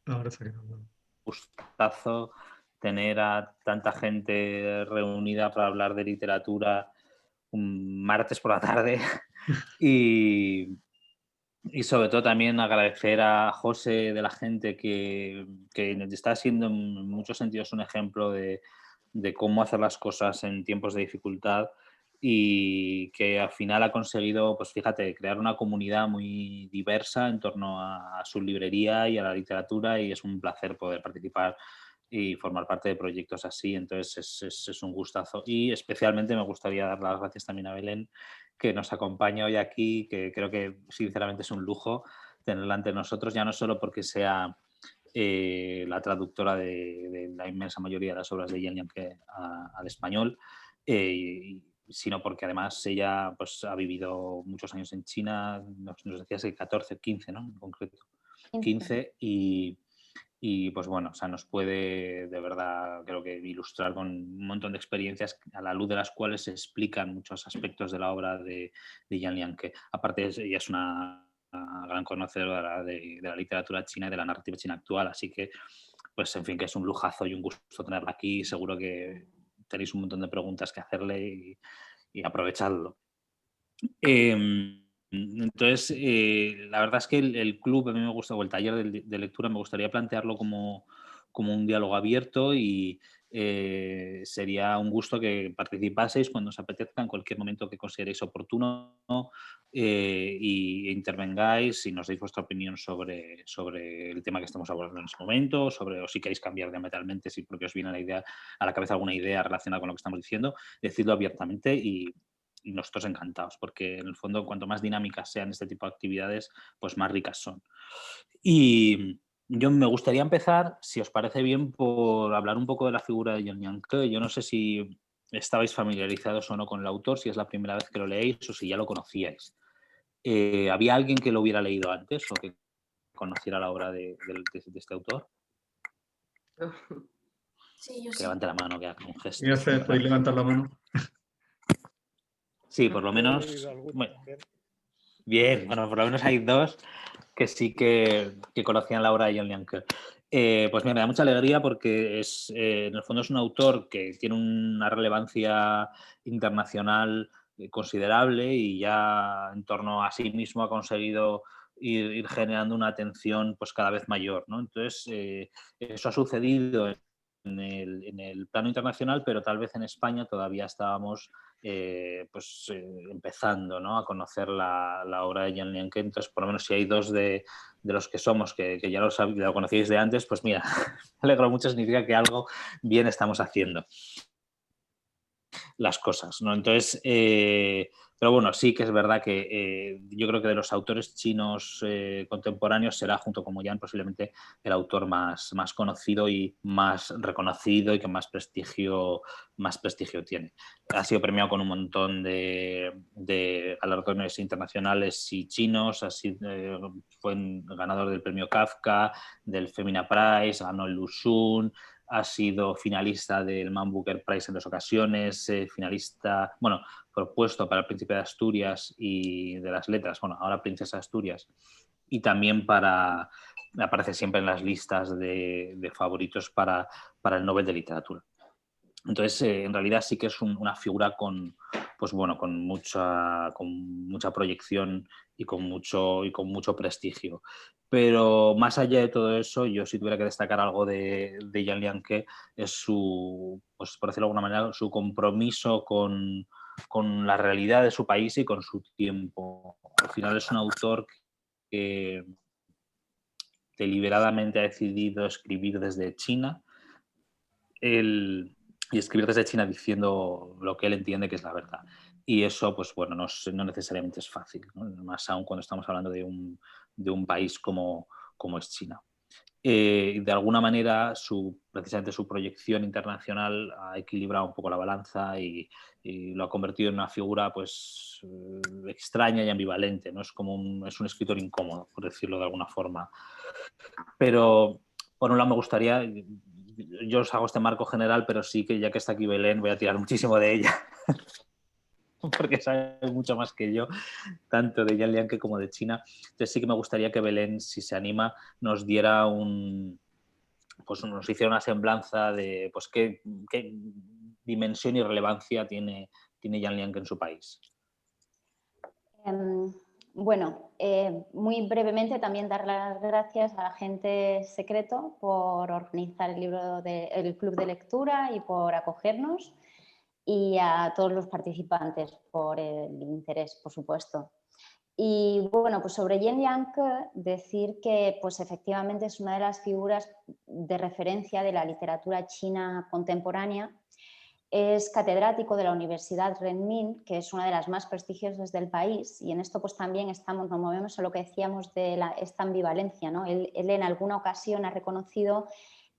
Ahora está quedando. Gustazo tener a tanta gente reunida para hablar de literatura un martes por la tarde y, y sobre todo también agradecer a José de la gente que está siendo en muchos sentidos un ejemplo de cómo hacer las cosas en tiempos de dificultad y que al final ha conseguido, pues fíjate, crear una comunidad muy diversa en torno a su librería y a la literatura y es un placer poder participar y formar parte de proyectos así, entonces es un gustazo. Y especialmente me gustaría dar las gracias también a Belén, que nos acompaña hoy aquí, que creo que sinceramente es un lujo tenerla ante nosotros, ya no solo porque sea la traductora de la inmensa mayoría de las obras de Yen Liang al español, sino porque además ella pues, ha vivido muchos años en China, nos decías que 14, 15, ¿no? En concreto, 15. 15 y pues bueno, o sea, nos puede de verdad, creo que ilustrar con un montón de experiencias a la luz de las cuales se explican muchos aspectos de la obra de Yan Liang, que aparte ella es una gran conocedora de la literatura china y de la narrativa china actual, así que, pues en fin, que es un lujazo y un gusto tenerla aquí. Seguro que tenéis un montón de preguntas que hacerle y aprovechadlo. Entonces, la verdad es que el club a mí me gusta, o el taller de lectura, me gustaría plantearlo como un diálogo abierto y sería un gusto que participaseis cuando os apetezca, en cualquier momento que consideréis oportuno, y intervengáis y nos deis vuestra opinión sobre el tema que estamos abordando en este momento, o si queréis cambiar diametralmente, si porque os viene a la cabeza alguna idea relacionada con lo que estamos diciendo, decidlo abiertamente y nosotros encantados, porque en el fondo cuanto más dinámicas sean este tipo de actividades, pues más ricas son. Y yo me gustaría empezar, si os parece bien, por hablar un poco de la figura de John Yanke. Yo no sé si estabais familiarizados o no con el autor, si es la primera vez que lo leéis o si ya lo conocíais. ¿Había alguien que lo hubiera leído antes o que conociera la obra de este autor? Sí, yo Que sí. levante la mano, que haga un gesto. Ya sé, podéis levantar la mano. Sí, por lo Yo he menos. leído alguno Bueno, también. bien, bueno, por lo menos hay dos que sí que conocían la obra de John Lianke. Pues mira, me da mucha alegría porque en el fondo es un autor que tiene una relevancia internacional considerable y ya en torno a sí mismo ha conseguido ir generando una atención pues cada vez mayor, ¿no? Entonces, eso ha sucedido en el plano internacional, pero tal vez en España todavía estábamos empezando, ¿no? A conocer la obra de Jan Lianke. Entonces, por lo menos si hay dos de los que somos que ya lo conocíais de antes, pues mira, me alegro mucho, significa que algo bien estamos haciendo las cosas, ¿no? Entonces, pero bueno, sí que es verdad que yo creo que de los autores chinos contemporáneos será, junto con Moyan, posiblemente el autor más conocido y más reconocido y que más prestigio tiene. Ha sido premiado con un montón de galardones internacionales y chinos, fue ganador del premio Kafka, del Femina Prize, ganó el Luxun, ha sido finalista del Man Booker Prize en dos ocasiones, finalista, bueno, propuesto para el Príncipe de Asturias y de las Letras, bueno, ahora Princesa de Asturias, y también aparece siempre en las listas de favoritos para el Nobel de Literatura. Entonces, en realidad sí que es una figura pues bueno, con mucha proyección y con mucho prestigio. Pero más allá de todo eso, yo si tuviera que destacar algo de Jan Lianke es pues por decirlo de alguna manera, su compromiso con la realidad de su país y con su tiempo. Al final es un autor que deliberadamente ha decidido escribir desde China. Y escribir desde China diciendo lo que él entiende que es la verdad. Y eso, pues bueno, no necesariamente es fácil, ¿no? Más aún cuando estamos hablando de un país como es China. De alguna manera, precisamente su proyección internacional ha equilibrado un poco la balanza y lo ha convertido en una figura pues extraña y ambivalente, ¿no? Es un escritor incómodo, por decirlo de alguna forma. Pero por un lado me gustaría, yo os hago este marco general, pero sí que ya que está aquí Belén voy a tirar muchísimo de ella. porque sabe mucho más que yo, tanto de Yan Lianque como de China. Entonces sí que me gustaría que Belén, si se anima, nos diera pues nos hiciera una semblanza de pues qué dimensión y relevancia tiene Yan Lianque en su país. Bueno, muy brevemente también dar las gracias a la Agente Secreto por organizar el club de lectura y por acogernos, y a todos los participantes por el interés, por supuesto. Y bueno, pues sobre Yan Lianque decir que pues efectivamente es una de las figuras de referencia de la literatura china contemporánea. Es catedrático de la Universidad Renmin, que es una de las más prestigiosas del país, y en esto pues también nos movemos en lo que decíamos de esta ambivalencia, ¿no? Él en alguna ocasión ha reconocido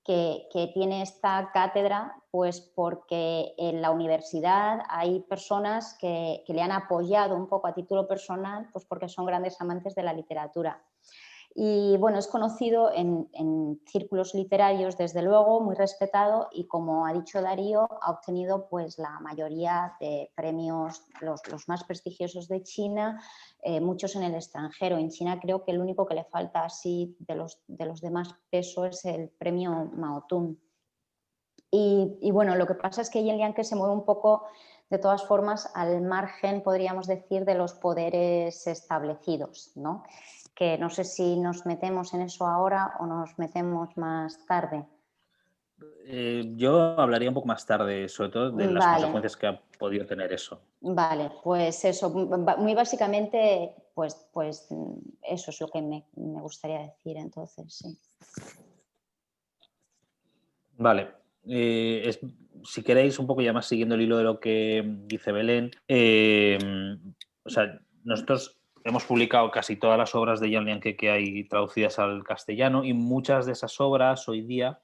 que tiene esta cátedra pues porque en la universidad hay personas que le han apoyado un poco a título personal, pues porque son grandes amantes de la literatura. Y bueno, es conocido en círculos literarios, desde luego, muy respetado, y como ha dicho Darío, ha obtenido pues la mayoría de premios, los más prestigiosos de China, muchos en el extranjero. En China creo que el único que le falta así de los demás peso es el premio Mao Tun. Y bueno, lo que pasa es que Yan Lianque se mueve un poco, de todas formas, al margen, podríamos decir, de los poderes establecidos, ¿no? Que no sé si nos metemos en eso ahora o nos metemos más tarde. Yo hablaría un poco más tarde, sobre todo de las consecuencias que ha podido tener eso. Vale, pues eso, muy básicamente, pues eso es lo que me gustaría decir entonces, sí. Vale. Si queréis, un poco ya más siguiendo el hilo de lo que dice Belén, o sea, nosotros hemos publicado casi todas las obras de Yan Lianque que hay traducidas al castellano, y muchas de esas obras hoy día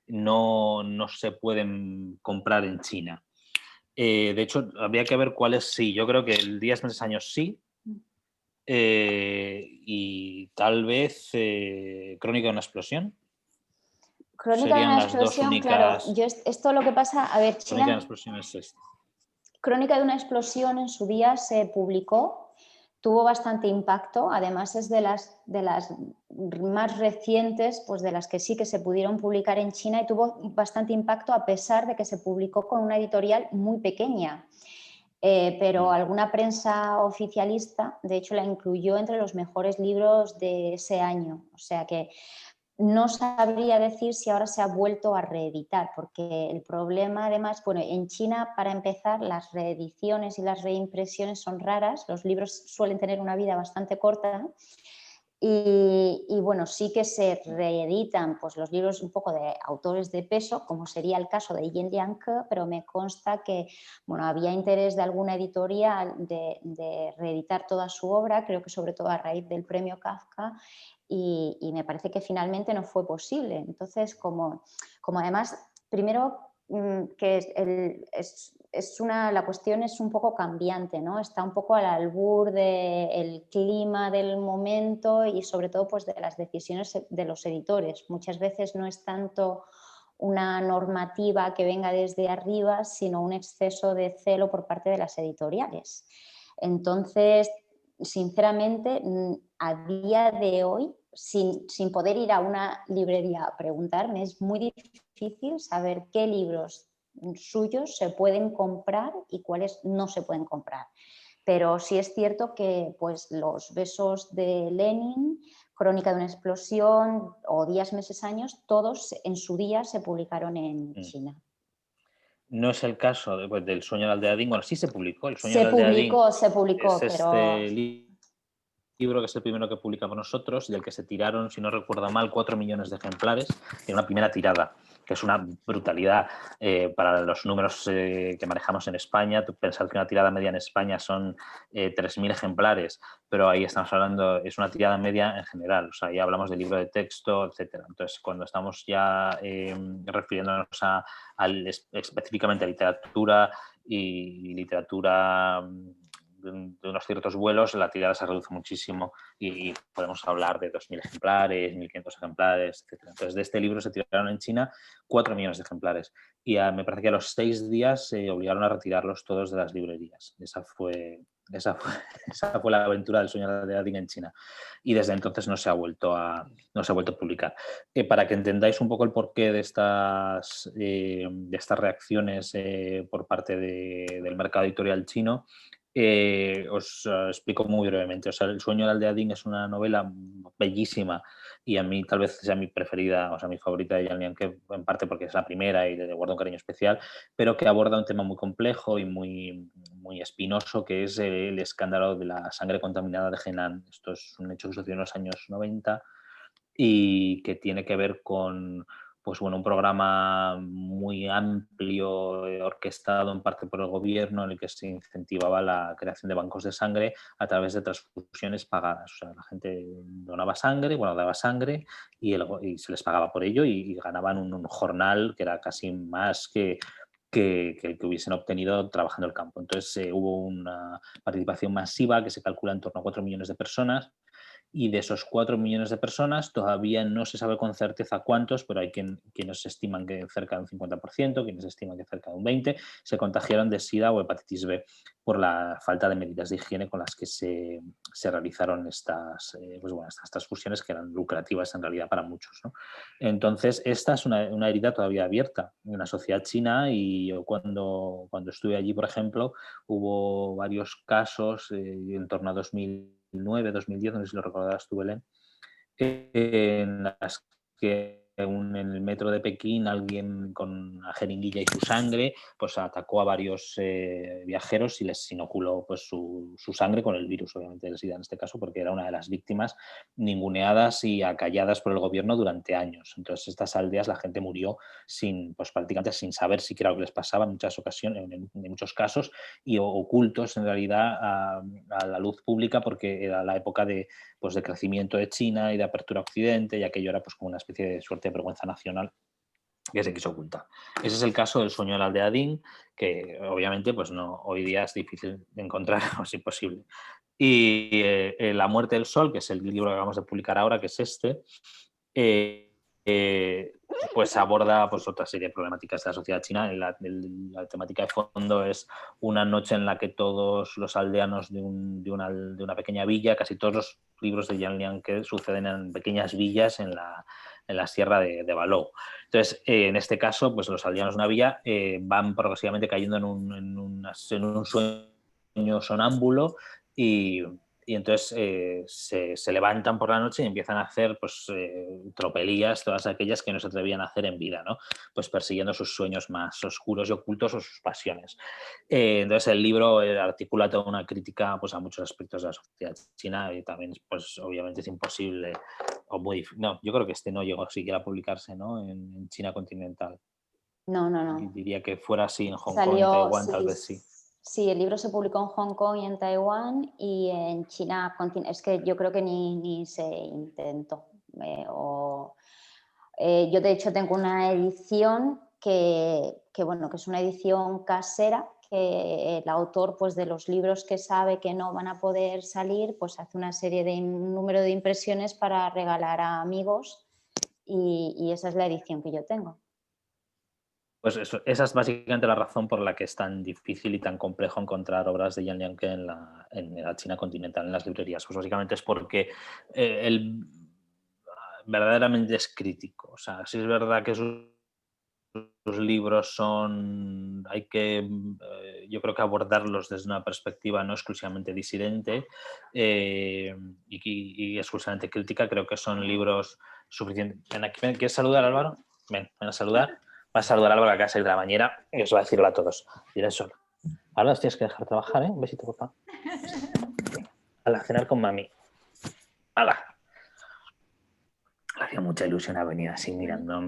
no se pueden comprar en China. De hecho, habría que ver cuáles sí. Yo creo que el Días, Meses, Años sí. Y tal vez Crónica de una explosión. Crónica de Serían una las dos explosión, únicas. claro. Esto lo que pasa, a ver, Crónica de una China. explosión es esta. Crónica de una explosión en su día se publicó, tuvo bastante impacto, además es de las más recientes, pues de las que sí que se pudieron publicar en China, y tuvo bastante impacto a pesar de que se publicó con una editorial muy pequeña. Pero alguna prensa oficialista, de hecho, la incluyó entre los mejores libros de ese año. O sea que no sabría decir si ahora se ha vuelto a reeditar, porque el problema, además, bueno, en China, para empezar, las reediciones y las reimpresiones son raras, los libros suelen tener una vida bastante corta. Y bueno, sí que se reeditan pues, los libros un poco de autores de peso, como sería el caso de Yan Lianque, pero me consta que bueno, había interés de alguna editorial de reeditar toda su obra, creo que sobre todo a raíz del premio Kafka, y me parece que finalmente no fue posible. Entonces, como además, primero que la cuestión es un poco cambiante, ¿no? Está un poco al albur del clima del momento y sobre todo pues, de las decisiones de los editores. Muchas veces no es tanto una normativa que venga desde arriba, sino un exceso de celo por parte de las editoriales. Entonces, sinceramente, a día de hoy, sin poder ir a una librería a preguntarme, es muy difícil saber qué libros suyos se pueden comprar y cuáles no se pueden comprar. Pero sí es cierto que pues, los Besos de Lenin, Crónica de una explosión o Días, Meses, Años, todos en su día se publicaron en China. No es el caso del Sueño de la aldea Ding. Bueno, sí se publicó. El Sueño Se de la aldea Ding publicó, es pero... libro que es el primero que publicamos nosotros y del que se tiraron, si no recuerdo mal, 4 millones de ejemplares en una primera tirada, que es una brutalidad para los números que manejamos en España. Tú pensar que una tirada media en España son 3.000 ejemplares, pero ahí estamos hablando, es una tirada media en general, o sea, ya hablamos de libro de texto, etcétera. Entonces, cuando estamos ya refiriéndonos específicamente a literatura y literatura de unos ciertos vuelos, la tirada se reduce muchísimo y podemos hablar de 2.000 ejemplares, 1.500 ejemplares, etc. Entonces, de este libro se tiraron en China 4 millones de ejemplares y me parece que a los 6 días se obligaron a retirarlos todos de las librerías. Esa fue la aventura del sueño de Aladdin en China y desde entonces no se ha vuelto a publicar. Para que entendáis un poco el porqué de estas reacciones por parte del mercado editorial chino, os explico muy brevemente. O sea, El sueño de Aladdin es una novela bellísima y a mí tal vez sea mi preferida, o sea, mi favorita de Yang Liang, en parte porque es la primera y le guardo un cariño especial, pero que aborda un tema muy complejo y muy espinoso, que es el escándalo de la sangre contaminada de Henan. Esto es un hecho que sucedió en los años 90 y que tiene que ver con un programa muy amplio, orquestado en parte por el gobierno, en el que se incentivaba la creación de bancos de sangre a través de transfusiones pagadas. O sea, la gente donaba sangre, daba sangre y se les pagaba por ello y ganaban un jornal que era casi más que el que hubiesen obtenido trabajando el campo. Entonces hubo una participación masiva que se calcula en torno a 4 millones de personas. Y de esos 4 millones de personas todavía no se sabe con certeza cuántos, pero hay quienes estiman que cerca de un 50%, quienes estiman que cerca de un 20%, se contagiaron de SIDA o hepatitis B por la falta de medidas de higiene con las que se realizaron estas transfusiones que eran lucrativas en realidad para muchos, ¿no? Entonces, esta es una herida todavía abierta en la sociedad china y yo cuando estuve allí, por ejemplo, hubo varios casos en torno a 2009, 2010, no sé si lo recordarás tú, Belén, en las que en el metro de Pekín alguien con una jeringuilla y su sangre pues atacó a varios viajeros y les inoculó pues su sangre con el virus, obviamente del SIDA en este caso, porque era una de las víctimas ninguneadas y acalladas por el gobierno durante años. Entonces, estas aldeas la gente murió prácticamente sin saber siquiera lo que les pasaba en muchas ocasiones, en muchos casos, y ocultos en realidad a la luz pública, porque era la época de crecimiento de China y de apertura a Occidente, y aquello era pues como una especie de suerte de vergüenza nacional que se quiso ocultar. Ese es el caso del sueño del Aldeadín, que obviamente pues no, hoy día es difícil de encontrar, o es imposible. Y La muerte del sol, que es el libro que acabamos de publicar ahora, que es este, pues aborda pues otra serie de problemáticas de la sociedad china. La temática de fondo es una noche en la que todos los aldeanos de una pequeña villa, casi todos los libros de Yang Liang que suceden en pequeñas villas en la sierra de Balou. Entonces, en este caso, pues los aldeanos de una villa van progresivamente cayendo en un sueño sonámbulo y entonces se levantan por la noche y empiezan a hacer tropelías, todas aquellas que no se atrevían a hacer en vida, ¿no? Pues persiguiendo sus sueños más oscuros y ocultos o sus pasiones. Entonces el libro articula toda una crítica pues, a muchos aspectos de la sociedad china y también pues, obviamente es imposible o muy difícil. No, yo creo que este no llegó siquiera a publicarse, ¿no? en China continental. No. Diría que fuera así en Hong Kong, Salió, en Taiwán, sí, tal vez sí. Sí, el libro se publicó en Hong Kong y en Taiwán, y en China es que yo creo que ni se intentó. Yo de hecho tengo una edición que es una edición casera, que el autor pues, de los libros que sabe que no van a poder salir, pues hace una serie de un número de impresiones para regalar a amigos, y esa es la edición que yo tengo. Pues esa es básicamente la razón por la que es tan difícil y tan complejo encontrar obras de Yang Liang en la China continental, en las librerías. Pues básicamente es porque él verdaderamente es crítico. O sea, sí es verdad que sus libros hay que, yo creo que abordarlos desde una perspectiva no exclusivamente disidente y exclusivamente crítica. Creo que son libros suficientes. Ven aquí, ¿quieres saludar, Álvaro? Ven a saludar. Vas a saludar a Álvaro, que acaba de salir de la bañera, y os va a decirlo a todos. Diré solo. Ahora os tienes que dejar trabajar, ¿eh? Un besito, papá. A cenar con mami. ¡Hala! Le hacía mucha ilusión a venir así mirando.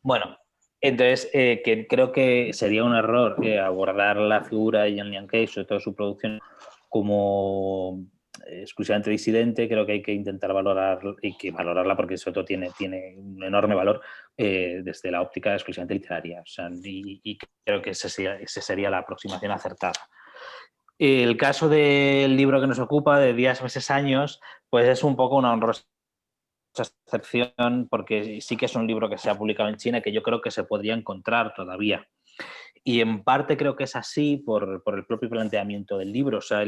Bueno, entonces que creo que sería un error abordar la figura de Yang Liang y sobre todo su producción como exclusivamente disidente. Creo que hay que intentar valorarla porque sobre todo tiene un enorme valor desde la óptica exclusivamente literaria. O sea, y creo que esa sería la aproximación acertada. El caso del libro que nos ocupa, de Días, Meses, Años, pues es un poco una honrosa excepción, porque sí que es un libro que se ha publicado en China, que yo creo que se podría encontrar todavía. Y en parte creo que es así por el propio planteamiento del libro. O sea,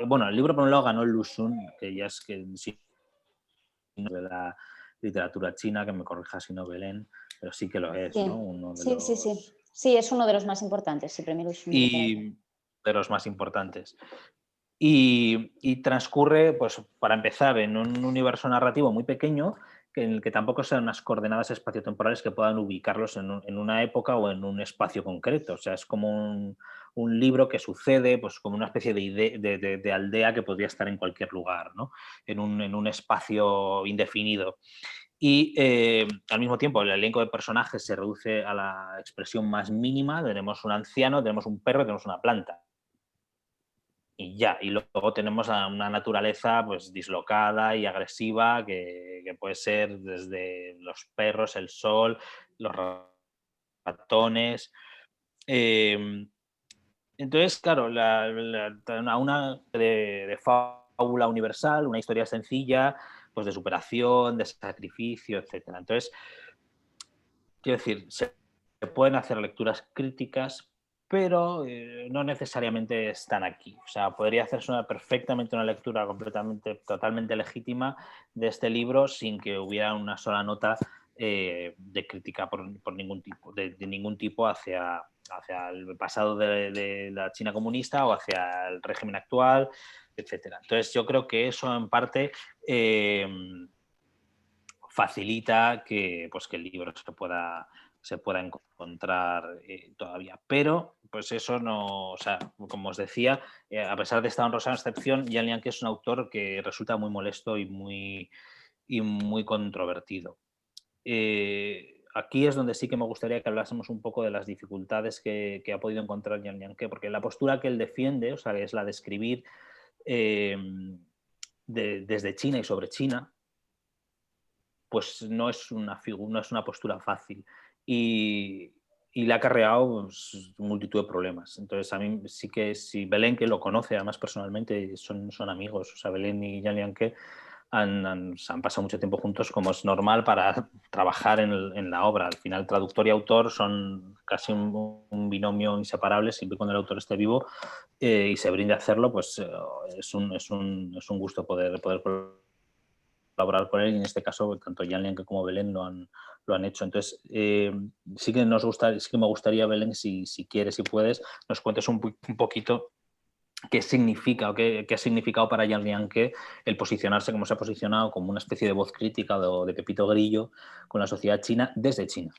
bueno, el libro por un lado ganó el Lu Xun, que ya es que sí, de la literatura china, que me corrija si no Belén, pero sí que lo es, Sí, ¿no? Uno de sí, sí, sí. los... Sí, es uno de los más importantes, sí, primero es un de literatura. Y de los más importantes. Y transcurre, pues para empezar, en un universo narrativo muy pequeño, en el que tampoco sean unas coordenadas espaciotemporales que puedan ubicarlos en una época o en un espacio concreto. O sea, es como un libro que sucede, pues como una especie de aldea que podría estar en cualquier lugar, ¿no? En un espacio indefinido. Y al mismo tiempo el elenco de personajes se reduce a la expresión más mínima. Tenemos un anciano, tenemos un perro, tenemos una planta. Y ya, y luego tenemos a una naturaleza pues dislocada y agresiva que puede ser desde los perros, el sol, los ratones. Entonces, claro, una de fábula universal, una historia sencilla, pues de superación, de sacrificio, etcétera. Entonces, quiero decir, se pueden hacer lecturas críticas, pero no necesariamente están aquí. O sea, podría hacerse perfectamente una lectura totalmente legítima de este libro sin que hubiera una sola nota de crítica por ningún tipo, de ningún tipo hacia el pasado de la China comunista o hacia el régimen actual, etcétera. Entonces, yo creo que eso en parte facilita pues, que el libro se pueda encontrar todavía. Pero, pues eso no, o sea, como os decía, a pesar de esta honrosa excepción, Yan Liang es un autor que resulta muy molesto y muy controvertido. Aquí es donde sí que me gustaría que hablásemos un poco de las dificultades que ha podido encontrar Yan Liang, porque la postura que él defiende, o sea, es la de escribir desde China y sobre China, pues no es no es una postura fácil y, y le ha acarreado pues, multitud de problemas. Entonces, a mí sí que, si Belén, que lo conoce además personalmente, son amigos, o sea, Belén y Yan Lianque se han pasado mucho tiempo juntos, como es normal para trabajar en la obra. Al final, traductor y autor son casi un binomio inseparable, siempre cuando el autor esté vivo y se brinde a hacerlo, pues es un gusto poder colaborar con él, y en este caso tanto Yan Liang como Belén lo han hecho. Entonces, sí que me gustaría, Belén, si quieres, si puedes, nos cuentes un poquito qué significa o qué ha significado para Yan Liang el posicionarse como se ha posicionado, como una especie de voz crítica de Pepito Grillo con la sociedad china desde China.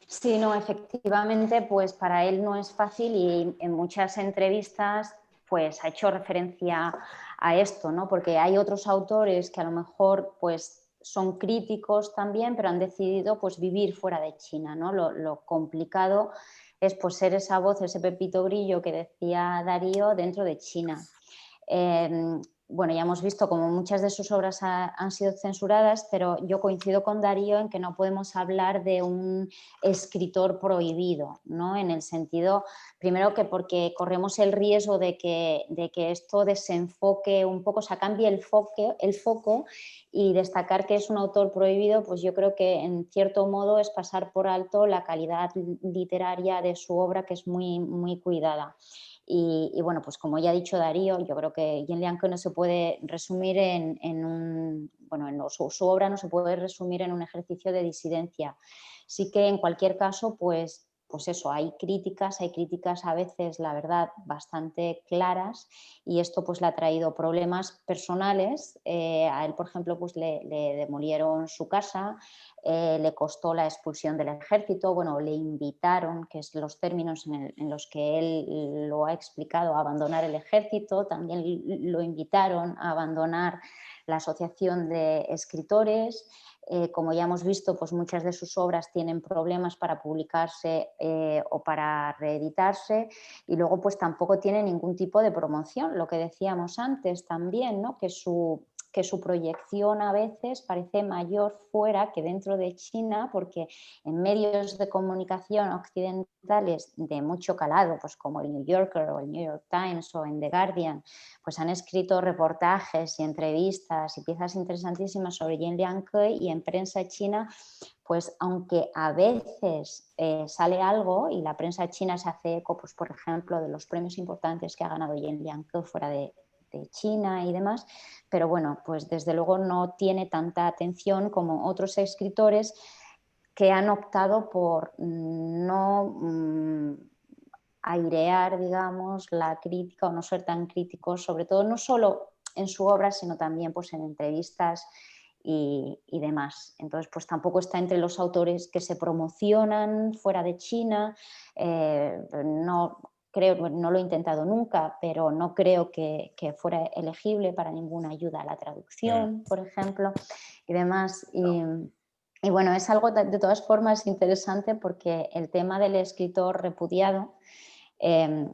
Sí, no, efectivamente, pues para él no es fácil y en muchas entrevistas pues ha hecho referencia a esto, ¿no? Porque hay otros autores que a lo mejor pues son críticos también, pero han decidido pues vivir fuera de China, ¿no? Lo complicado es pues ser esa voz, ese Pepito Grillo que decía Darío dentro de China. Bueno, ya hemos visto como muchas de sus obras han sido censuradas, pero yo coincido con Darío en que no podemos hablar de un escritor prohibido, ¿no? En el sentido, primero que porque corremos el riesgo de que esto desenfoque un poco, o sea, cambie el foco y destacar que es un autor prohibido, pues yo creo que en cierto modo es pasar por alto la calidad literaria de su obra, que es muy, muy cuidada. Y bueno, pues como ya ha dicho Darío, yo creo que Yan Liang no se puede resumir su obra no se puede resumir en un ejercicio de disidencia. Sí que en cualquier caso, pues eso, hay críticas a veces, la verdad, bastante claras y esto pues le ha traído problemas personales. A él, por ejemplo, pues le demolieron su casa, le costó la expulsión del ejército, bueno, le invitaron, que es los términos en los que él lo ha explicado, a abandonar el ejército, también lo invitaron a abandonar la asociación de escritores. Como ya hemos visto, pues muchas de sus obras tienen problemas para publicarse o para reeditarse y luego pues tampoco tiene ningún tipo de promoción, lo que decíamos antes también, ¿no? que que su proyección a veces parece mayor fuera que dentro de China, porque en medios de comunicación occidentales de mucho calado, pues como el New Yorker o el New York Times o en The Guardian, pues han escrito reportajes y entrevistas y piezas interesantísimas sobre Yen Liangke, y en prensa china, pues aunque a veces sale algo y la prensa china se hace eco, pues por ejemplo, de los premios importantes que ha ganado Yen Liangke fuera de China y demás, pero bueno, pues desde luego no tiene tanta atención como otros escritores que han optado por no airear, digamos, la crítica o no ser tan críticos, sobre todo no solo en su obra, sino también pues, en entrevistas y demás. Entonces, pues tampoco está entre los autores que se promocionan fuera de China. No creo, no lo he intentado nunca, pero no creo que fuera elegible para ninguna ayuda a la traducción, por ejemplo, y demás. Y bueno, es algo de todas formas interesante porque el tema del escritor repudiado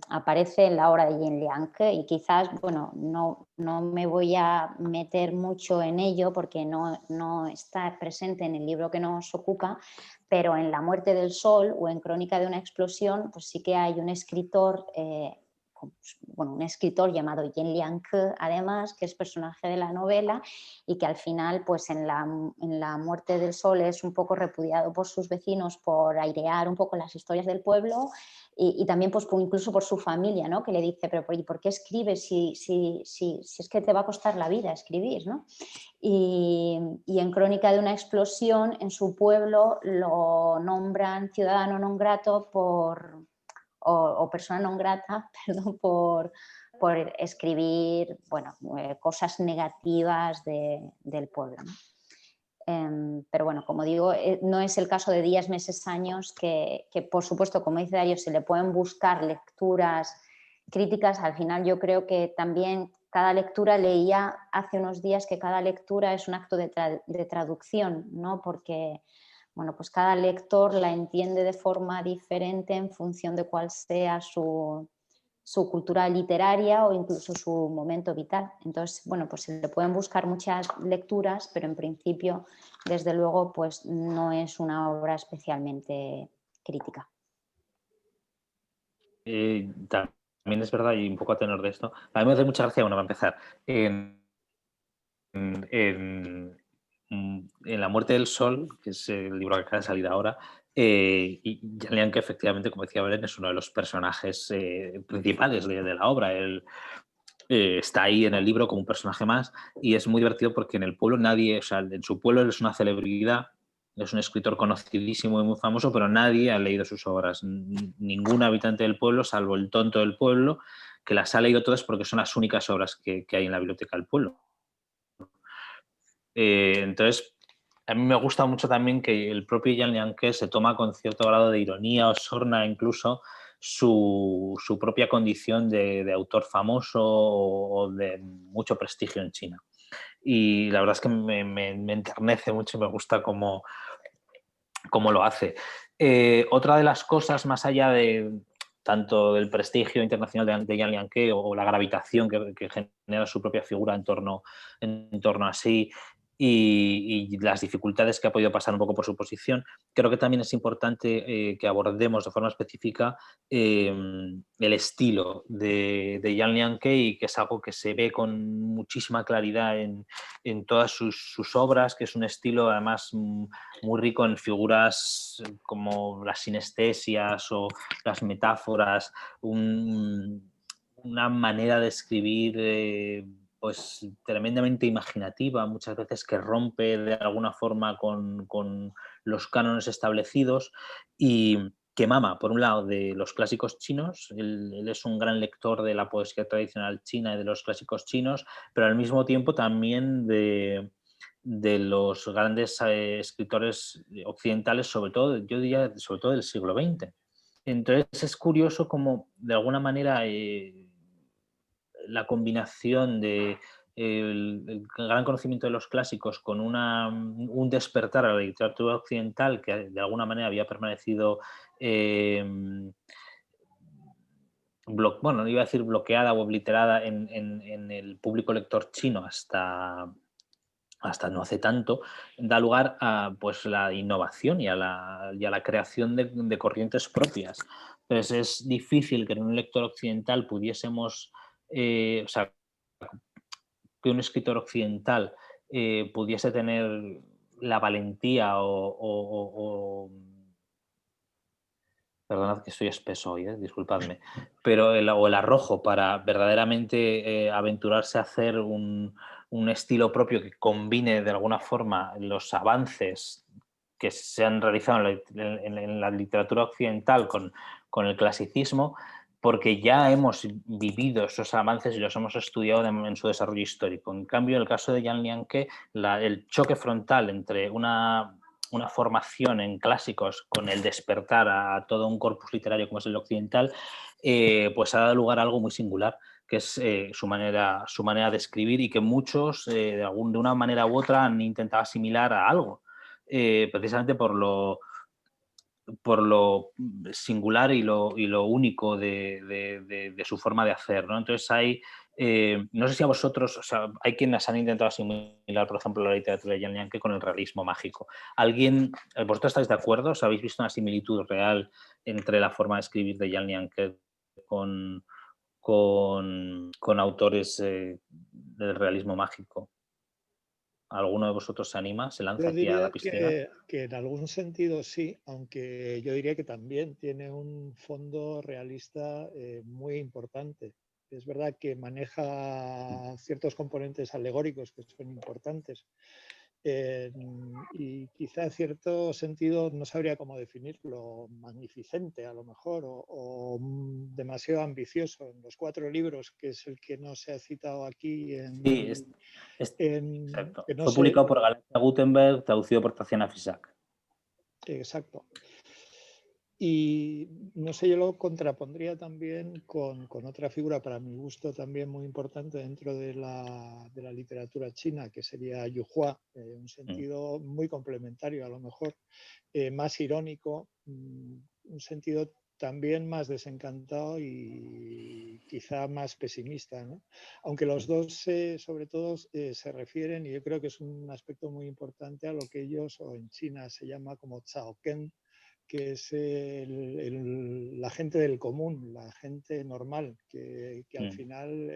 aparece en la obra de Yen Liangke, y quizás, bueno, no me voy a meter mucho en ello porque no está presente en el libro que nos ocupa, pero en La muerte del sol o en Crónica de una explosión, pues sí que hay un escritor, un escritor llamado Yen Liangke, además, que es personaje de la novela y que al final, pues en la muerte del sol es un poco repudiado por sus vecinos por airear un poco las historias del pueblo. Y también pues, incluso por su familia, ¿no? Que le dice, pero ¿por qué escribes si es que te va a costar la vida escribir, ¿no? Y en Crónica de una explosión, en su pueblo lo nombran ciudadano non grato o persona non grata, perdón, por escribir, bueno, cosas negativas del pueblo, ¿no? Pero bueno, como digo, no es el caso de Días, meses, años, que por supuesto, como dice Darío, se le pueden buscar lecturas críticas. Al final yo creo que también cada lectura, leía hace unos días que cada lectura es un acto de traducción, ¿no? Porque bueno, pues cada lector la entiende de forma diferente en función de cuál sea su cultura literaria o incluso su momento vital. Entonces, bueno, pues se le pueden buscar muchas lecturas, pero en principio, desde luego, pues no es una obra especialmente crítica. También es verdad, y un poco a tenor de esto, a mí me hace mucha gracia, bueno, para empezar, en La muerte del sol, que es el libro que acaba de salir ahora, y Yen Liangke, efectivamente, como decía Belén, es uno de los personajes principales de la obra. Él está ahí en el libro como un personaje más, y es muy divertido porque en el pueblo nadie, o sea, en su pueblo él es una celebridad, es un escritor conocidísimo y muy famoso, pero nadie ha leído sus obras. Ningún habitante del pueblo, salvo el tonto del pueblo, que las ha leído todas porque son las únicas obras que hay en la biblioteca del pueblo. Entonces, a mí me gusta mucho también que el propio Yen Liangke se toma con cierto grado de ironía o sorna incluso su propia condición de autor famoso o de mucho prestigio en China. Y la verdad es que me enternece mucho y me gusta cómo lo hace. Otra de las cosas, más allá de tanto del prestigio internacional de Yen Liangke o la gravitación que genera su propia figura en torno a sí, y las dificultades que ha podido pasar un poco por su posición, creo que también es importante que abordemos de forma específica el estilo de Yen Liangke, y que es algo que se ve con muchísima claridad en todas sus obras, que es un estilo además muy rico en figuras como las sinestesias o las metáforas, una manera de escribir pues tremendamente imaginativa, muchas veces que rompe de alguna forma con los cánones establecidos, y que mama, por un lado, de los clásicos chinos. Él es un gran lector de la poesía tradicional china y de los clásicos chinos, pero al mismo tiempo también de los grandes escritores occidentales, sobre todo, yo diría, sobre todo del siglo XX. Entonces es curioso cómo, de alguna manera, la combinación de el gran conocimiento de los clásicos con un despertar a la literatura occidental que de alguna manera había permanecido bueno, no iba a decir bloqueada o obliterada en el público lector chino hasta hasta no hace tanto, da lugar a pues, la innovación y a la creación de corrientes propias. Entonces es difícil que en un lector occidental pudiésemos, o sea, que un escritor occidental pudiese tener la valentía perdonad que estoy espeso hoy, disculpadme, pero el arrojo para verdaderamente aventurarse a hacer un estilo propio que combine de alguna forma los avances que se han realizado en la literatura occidental con el clasicismo, porque ya hemos vivido esos avances y los hemos estudiado en su desarrollo histórico. En cambio, en el caso de Jan Lianke, el choque frontal entre una formación en clásicos con el despertar a todo un corpus literario como es el occidental, pues ha dado lugar a algo muy singular, que es su manera de escribir, y que muchos de una manera u otra han intentado asimilar a algo, precisamente por lo singular y lo único de su forma de hacer, ¿no? Entonces no sé si a vosotros, o sea, hay quienes han intentado asimilar, por ejemplo, la literatura de Jan Lianke con el realismo mágico. ¿Vosotros estáis de acuerdo? ¿Os habéis visto una similitud real entre la forma de escribir de Jan Lianke con autores del realismo mágico? ¿Alguno de vosotros se anima? ¿Se lanza Yo aquí a la diría piscina? que en algún sentido sí, aunque yo diría que también tiene un fondo realista muy importante. Es verdad que maneja ciertos componentes alegóricos que son importantes, y quizá en cierto sentido no sabría cómo definirlo, magnificente a lo mejor, o demasiado ambicioso. En los 4 libros, que es el que no se ha citado aquí, Sí, exacto. que no Fue sé, publicado por Galecia Gutenberg, traducido por Tatiana Fisak. exacto. Y no sé, yo lo contrapondría también con otra figura para mi gusto también muy importante dentro de la literatura china, que sería Yu Hua, un sentido muy complementario a lo mejor, más irónico, un sentido también más desencantado y quizá más pesimista, ¿no? Aunque los dos sobre todo se refieren, y yo creo que es un aspecto muy importante, a lo que ellos o en China se llama como Chaoken, que es la gente del común, la gente normal, que al final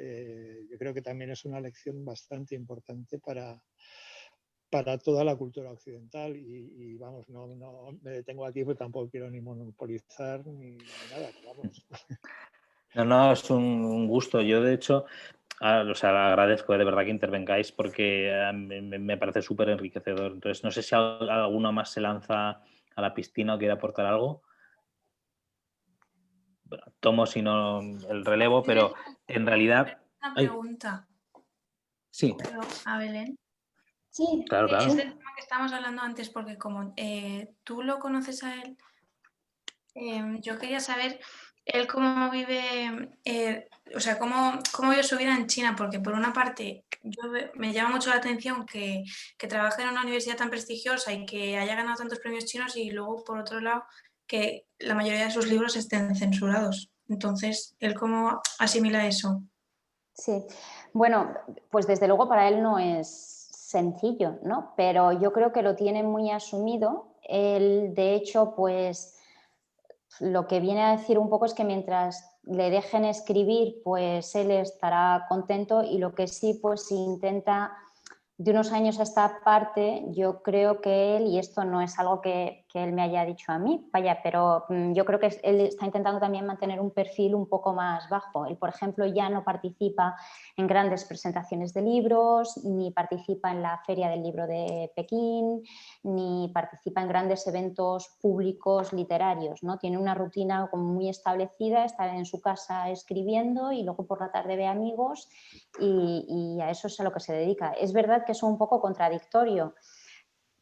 yo creo que también es una lección bastante importante para toda la cultura occidental. Y vamos, no me detengo aquí, porque tampoco quiero ni monopolizar ni nada, vamos. No, es un gusto. Yo, de hecho, o sea, agradezco de verdad que intervengáis, porque me parece súper enriquecedor. Entonces, no sé si alguno más se lanza a la piscina o quiere aportar algo. Bueno, tomo si no el relevo, pero en realidad... Una pregunta. Sí. Pero, a Belén. Sí, Claro, claro. Es del tema que estábamos hablando antes, porque como tú lo conoces a él, yo quería saber él cómo vive, o sea, cómo vive su vida en China, porque por una parte me llama mucho la atención que trabaje en una universidad tan prestigiosa y que haya ganado tantos premios chinos, y luego, por otro lado, que la mayoría de sus libros estén censurados. Entonces, ¿él cómo asimila eso? sí. Bueno, pues desde luego para él no es sencillo, ¿no? Pero yo creo que lo tiene muy asumido. Él, de hecho, pues lo que viene a decir un poco es que mientras le dejen escribir, pues él estará contento, y lo que sí, pues intenta, de unos años a esta parte, yo creo que él, y esto no es algo que él me haya dicho a mí, vaya, pero yo creo que él está intentando también mantener un perfil un poco más bajo. Él, por ejemplo, ya no participa en grandes presentaciones de libros, ni participa en la Feria del Libro de Pekín, ni participa en grandes eventos públicos literarios, ¿no? Tiene una rutina como muy establecida, está en su casa escribiendo y luego por la tarde ve amigos, y a eso es a lo que se dedica. Es verdad que es un poco contradictorio.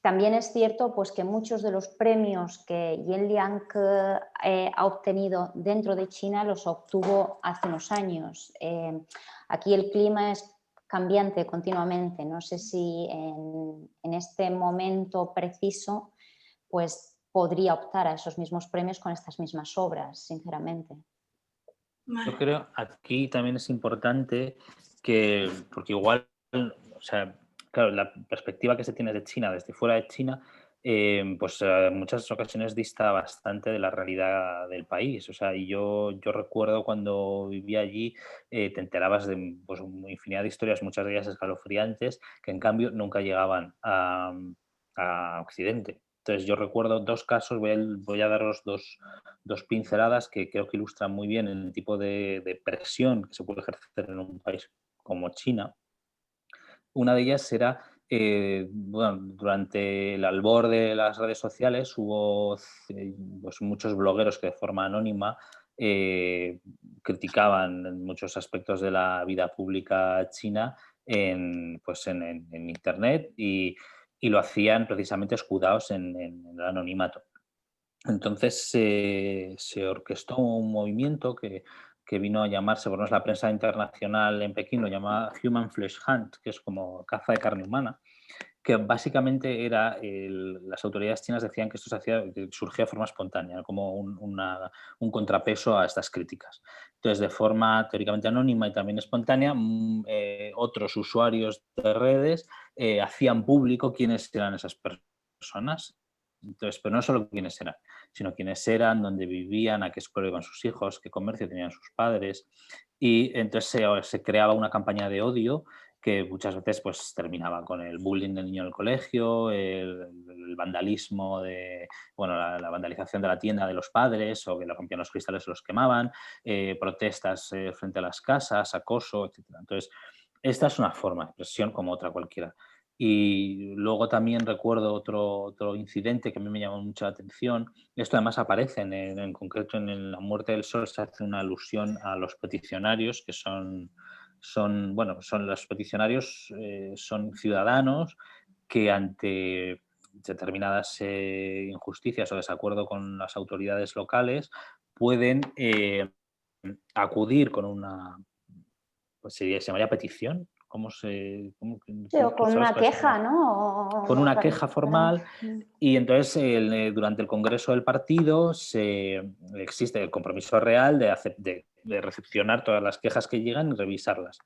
También es cierto, pues, que muchos de los premios que Jan Lianke ha obtenido dentro de China los obtuvo hace unos años. Aquí el clima es cambiante continuamente. No sé si en este momento preciso pues podría optar a esos mismos premios con estas mismas obras, sinceramente. Yo creo aquí también es importante porque igual, o sea, claro, la perspectiva que se tiene de China desde fuera de China, pues en muchas ocasiones dista bastante de la realidad del país. O sea, y yo recuerdo cuando vivía allí, te enterabas de pues, una infinidad de historias, muchas de ellas escalofriantes, que en cambio nunca llegaban a Occidente. Entonces yo recuerdo dos casos, voy a daros dos pinceladas que creo que ilustran muy bien el tipo de presión que se puede ejercer en un país como China. Una de ellas era, bueno, durante el albor de las redes sociales hubo pues, muchos blogueros que de forma anónima criticaban en muchos aspectos de la vida pública china pues en Internet y lo hacían precisamente escudados en el anonimato. Entonces se orquestó un movimiento que vino a llamarse, por lo menos la prensa internacional en Pekín lo llama Human Flesh Hunt, que es como caza de carne humana, que básicamente era, las autoridades chinas decían que esto que surgía de forma espontánea, como un contrapeso a estas críticas. Entonces, de forma teóricamente anónima y también espontánea, otros usuarios de redes hacían público quiénes eran esas personas. Entonces, pero no solo quiénes eran, sino quiénes eran, dónde vivían, a qué escuela iban sus hijos, qué comercio tenían sus padres. Y entonces se creaba una campaña de odio que muchas veces pues, terminaba con el bullying del niño en el colegio, el vandalismo, bueno, la vandalización de la tienda de los padres o que le rompían los cristales o los quemaban, protestas frente a las casas, acoso, etc. Entonces, esta es una forma de presión como otra cualquiera. Y luego también recuerdo otro incidente que a mí me llamó mucho la atención. Esto además aparece en concreto en La Muerte del Sol, se hace una alusión a los peticionarios, que son los peticionarios, son ciudadanos que ante determinadas injusticias o desacuerdo con las autoridades locales pueden acudir con una, pues se llamaría petición. Sí, o con una queja, ¿no? Con una queja formal y entonces durante el Congreso del partido existe el compromiso real de recepcionar todas las quejas que llegan y revisarlas.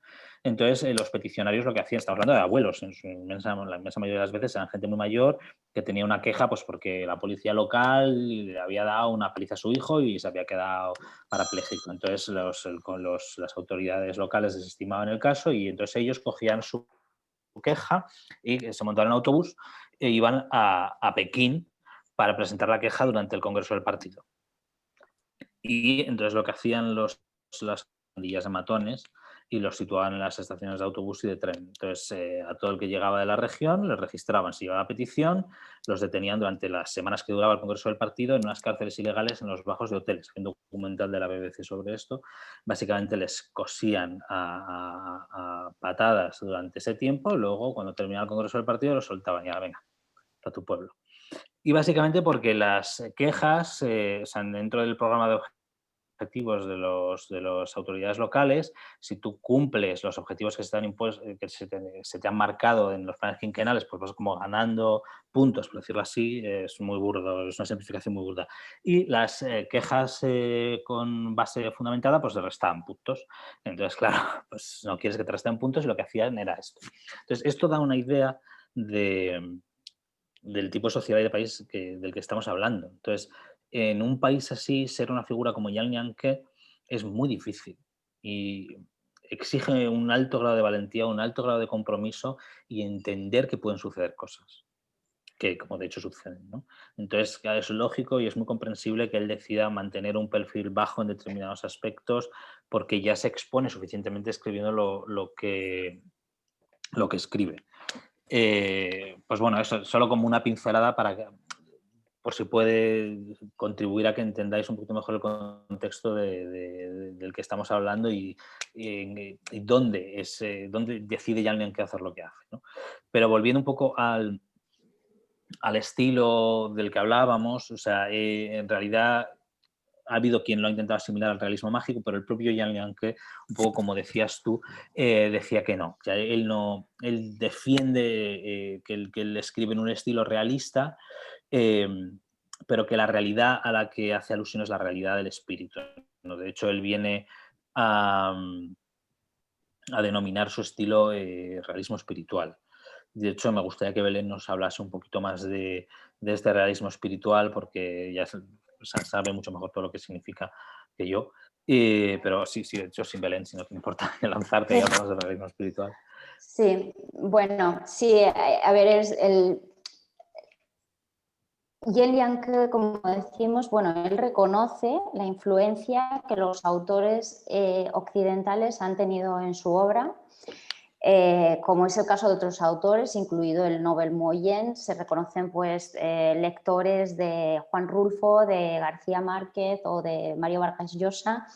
Entonces los peticionarios lo que hacían, estamos hablando de abuelos, la inmensa mayoría de las veces eran gente muy mayor que tenía una queja pues porque la policía local le había dado una paliza a su hijo y se había quedado parapléjico. Entonces las autoridades locales desestimaban el caso y entonces ellos cogían su queja y se montaron en autobús e iban a Pekín para presentar la queja durante el Congreso del partido. Y entonces lo que hacían las pandillas de matones y los situaban en las estaciones de autobús y de tren. Entonces a todo el que llegaba de la región les registraban, si llevaba petición, los detenían durante las semanas que duraba el Congreso del partido en unas cárceles ilegales en los bajos de hoteles. Hay un documental de la BBC sobre esto. Básicamente les cosían a patadas durante ese tiempo, luego cuando terminaba el Congreso del partido los soltaban y ahora venga, a tu pueblo. Y básicamente porque las quejas, o sea, dentro del programa de objetivos de las autoridades locales, si tú cumples los objetivos que se te han marcado en los planes quinquenales, pues vas como ganando puntos, por decirlo así, es muy burdo, es una simplificación muy burda. Y las quejas con base fundamentada, pues te restaban puntos. Entonces, claro, pues no quieres que te resten puntos y lo que hacían era esto. Entonces, esto da una idea del tipo de sociedad y de país del que estamos hablando. Entonces, en un país así, ser una figura como Yang Lianke es muy difícil y exige un alto grado de valentía, un alto grado de compromiso y entender que pueden suceder cosas, que como de hecho suceden, ¿no? Entonces, claro, es lógico y es muy comprensible que él decida mantener un perfil bajo en determinados aspectos porque ya se expone suficientemente escribiendo lo que escribe. Pues bueno, eso solo como una pincelada por si puede contribuir a que entendáis un poquito mejor el contexto del que estamos hablando y dónde decide Yang Lianke hacer lo que hace, ¿no? Pero volviendo un poco al estilo del que hablábamos, o sea, en realidad ha habido quien lo ha intentado asimilar al realismo mágico, pero el propio Yang Lianke, un poco como decías tú, decía que no. O sea, él defiende que él escribe en un estilo realista, pero que la realidad a la que hace alusión es la realidad del espíritu, ¿no? De hecho, él viene a denominar su estilo realismo espiritual. De hecho, me gustaría que Belén nos hablase un poquito más de este realismo espiritual, porque ella sabe mucho mejor todo lo que significa que yo. Pero sí, de hecho, sin Belén, si no te importa lanzarte y hablamos del realismo espiritual. Sí, bueno, sí, a ver, Yen Liang, como decimos, bueno, él reconoce la influencia que los autores occidentales han tenido en su obra, como es el caso de otros autores, incluido el Nobel Moyen. Se reconocen pues, lectores de Juan Rulfo, de García Márquez o de Mario Vargas Llosa,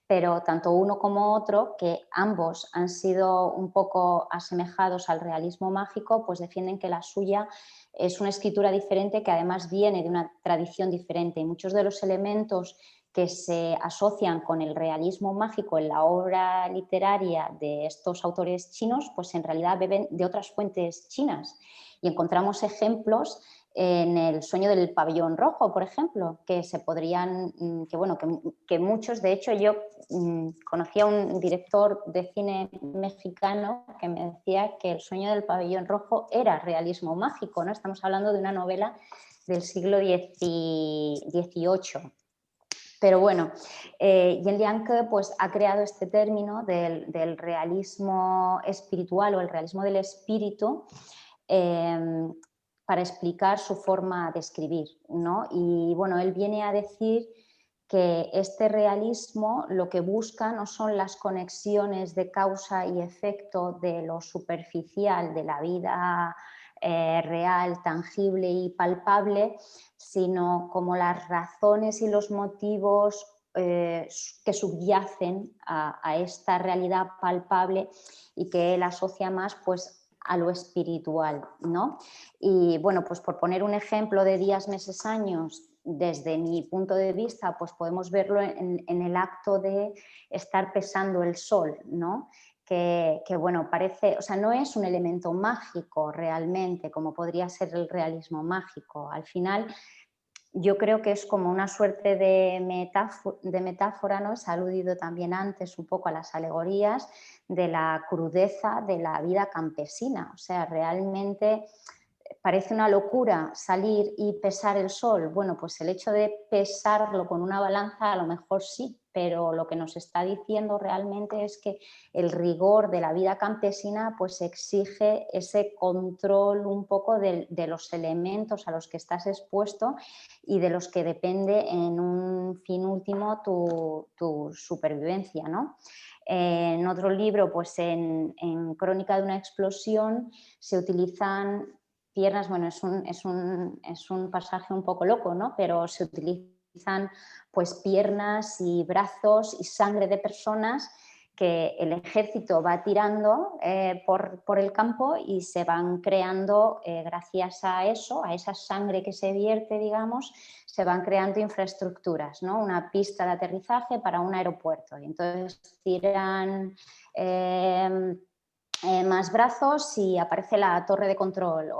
pero tanto uno como otro, que ambos han sido un poco asemejados al realismo mágico, pues defienden que la suya es una escritura diferente que además viene de una tradición diferente y muchos de los elementos que se asocian con el realismo mágico en la obra literaria de estos autores chinos, pues en realidad beben de otras fuentes chinas. Y encontramos ejemplos en El sueño del pabellón rojo, por ejemplo, que se podrían, que muchos, de hecho yo conocí a un director de cine mexicano que me decía que El sueño del pabellón rojo era realismo mágico, ¿no? Estamos hablando de una novela del siglo XVIII. Pero bueno, Yen Liang pues, ha creado este término del realismo espiritual o el realismo del espíritu para explicar su forma de escribir, ¿no? Y bueno, él viene a decir que este realismo lo que busca no son las conexiones de causa y efecto de lo superficial de la vida real, tangible y palpable, sino como las razones y los motivos que subyacen a esta realidad palpable y que él asocia más pues, a lo espiritual, ¿no? Y bueno, pues por poner un ejemplo de días, meses, años, desde mi punto de vista, pues podemos verlo en el acto de estar pesando el sol, ¿no? Que bueno, parece, o sea, no es un elemento mágico realmente, como podría ser el realismo mágico. Al final, yo creo que es como una suerte de metáfora, ¿no? Se ha aludido también antes un poco a las alegorías de la crudeza de la vida campesina. O sea, realmente parece una locura salir y pesar el sol. Bueno, pues el hecho de pesarlo con una balanza a lo mejor sí, pero lo que nos está diciendo realmente es que el rigor de la vida campesina pues exige ese control un poco de los elementos a los que estás expuesto y de los que depende en un fin último tu supervivencia, ¿no? En otro libro, pues en Crónica de una explosión, se utilizan piernas, bueno, es un pasaje un poco loco, ¿no? Pero se utilizan pues piernas y brazos y sangre de personas que el ejército va tirando por el campo y se van creando, gracias a eso, a esa sangre que se vierte, digamos, se van creando infraestructuras, ¿no? Una pista de aterrizaje para un aeropuerto. Y entonces tiran más brazos y aparece la torre de control.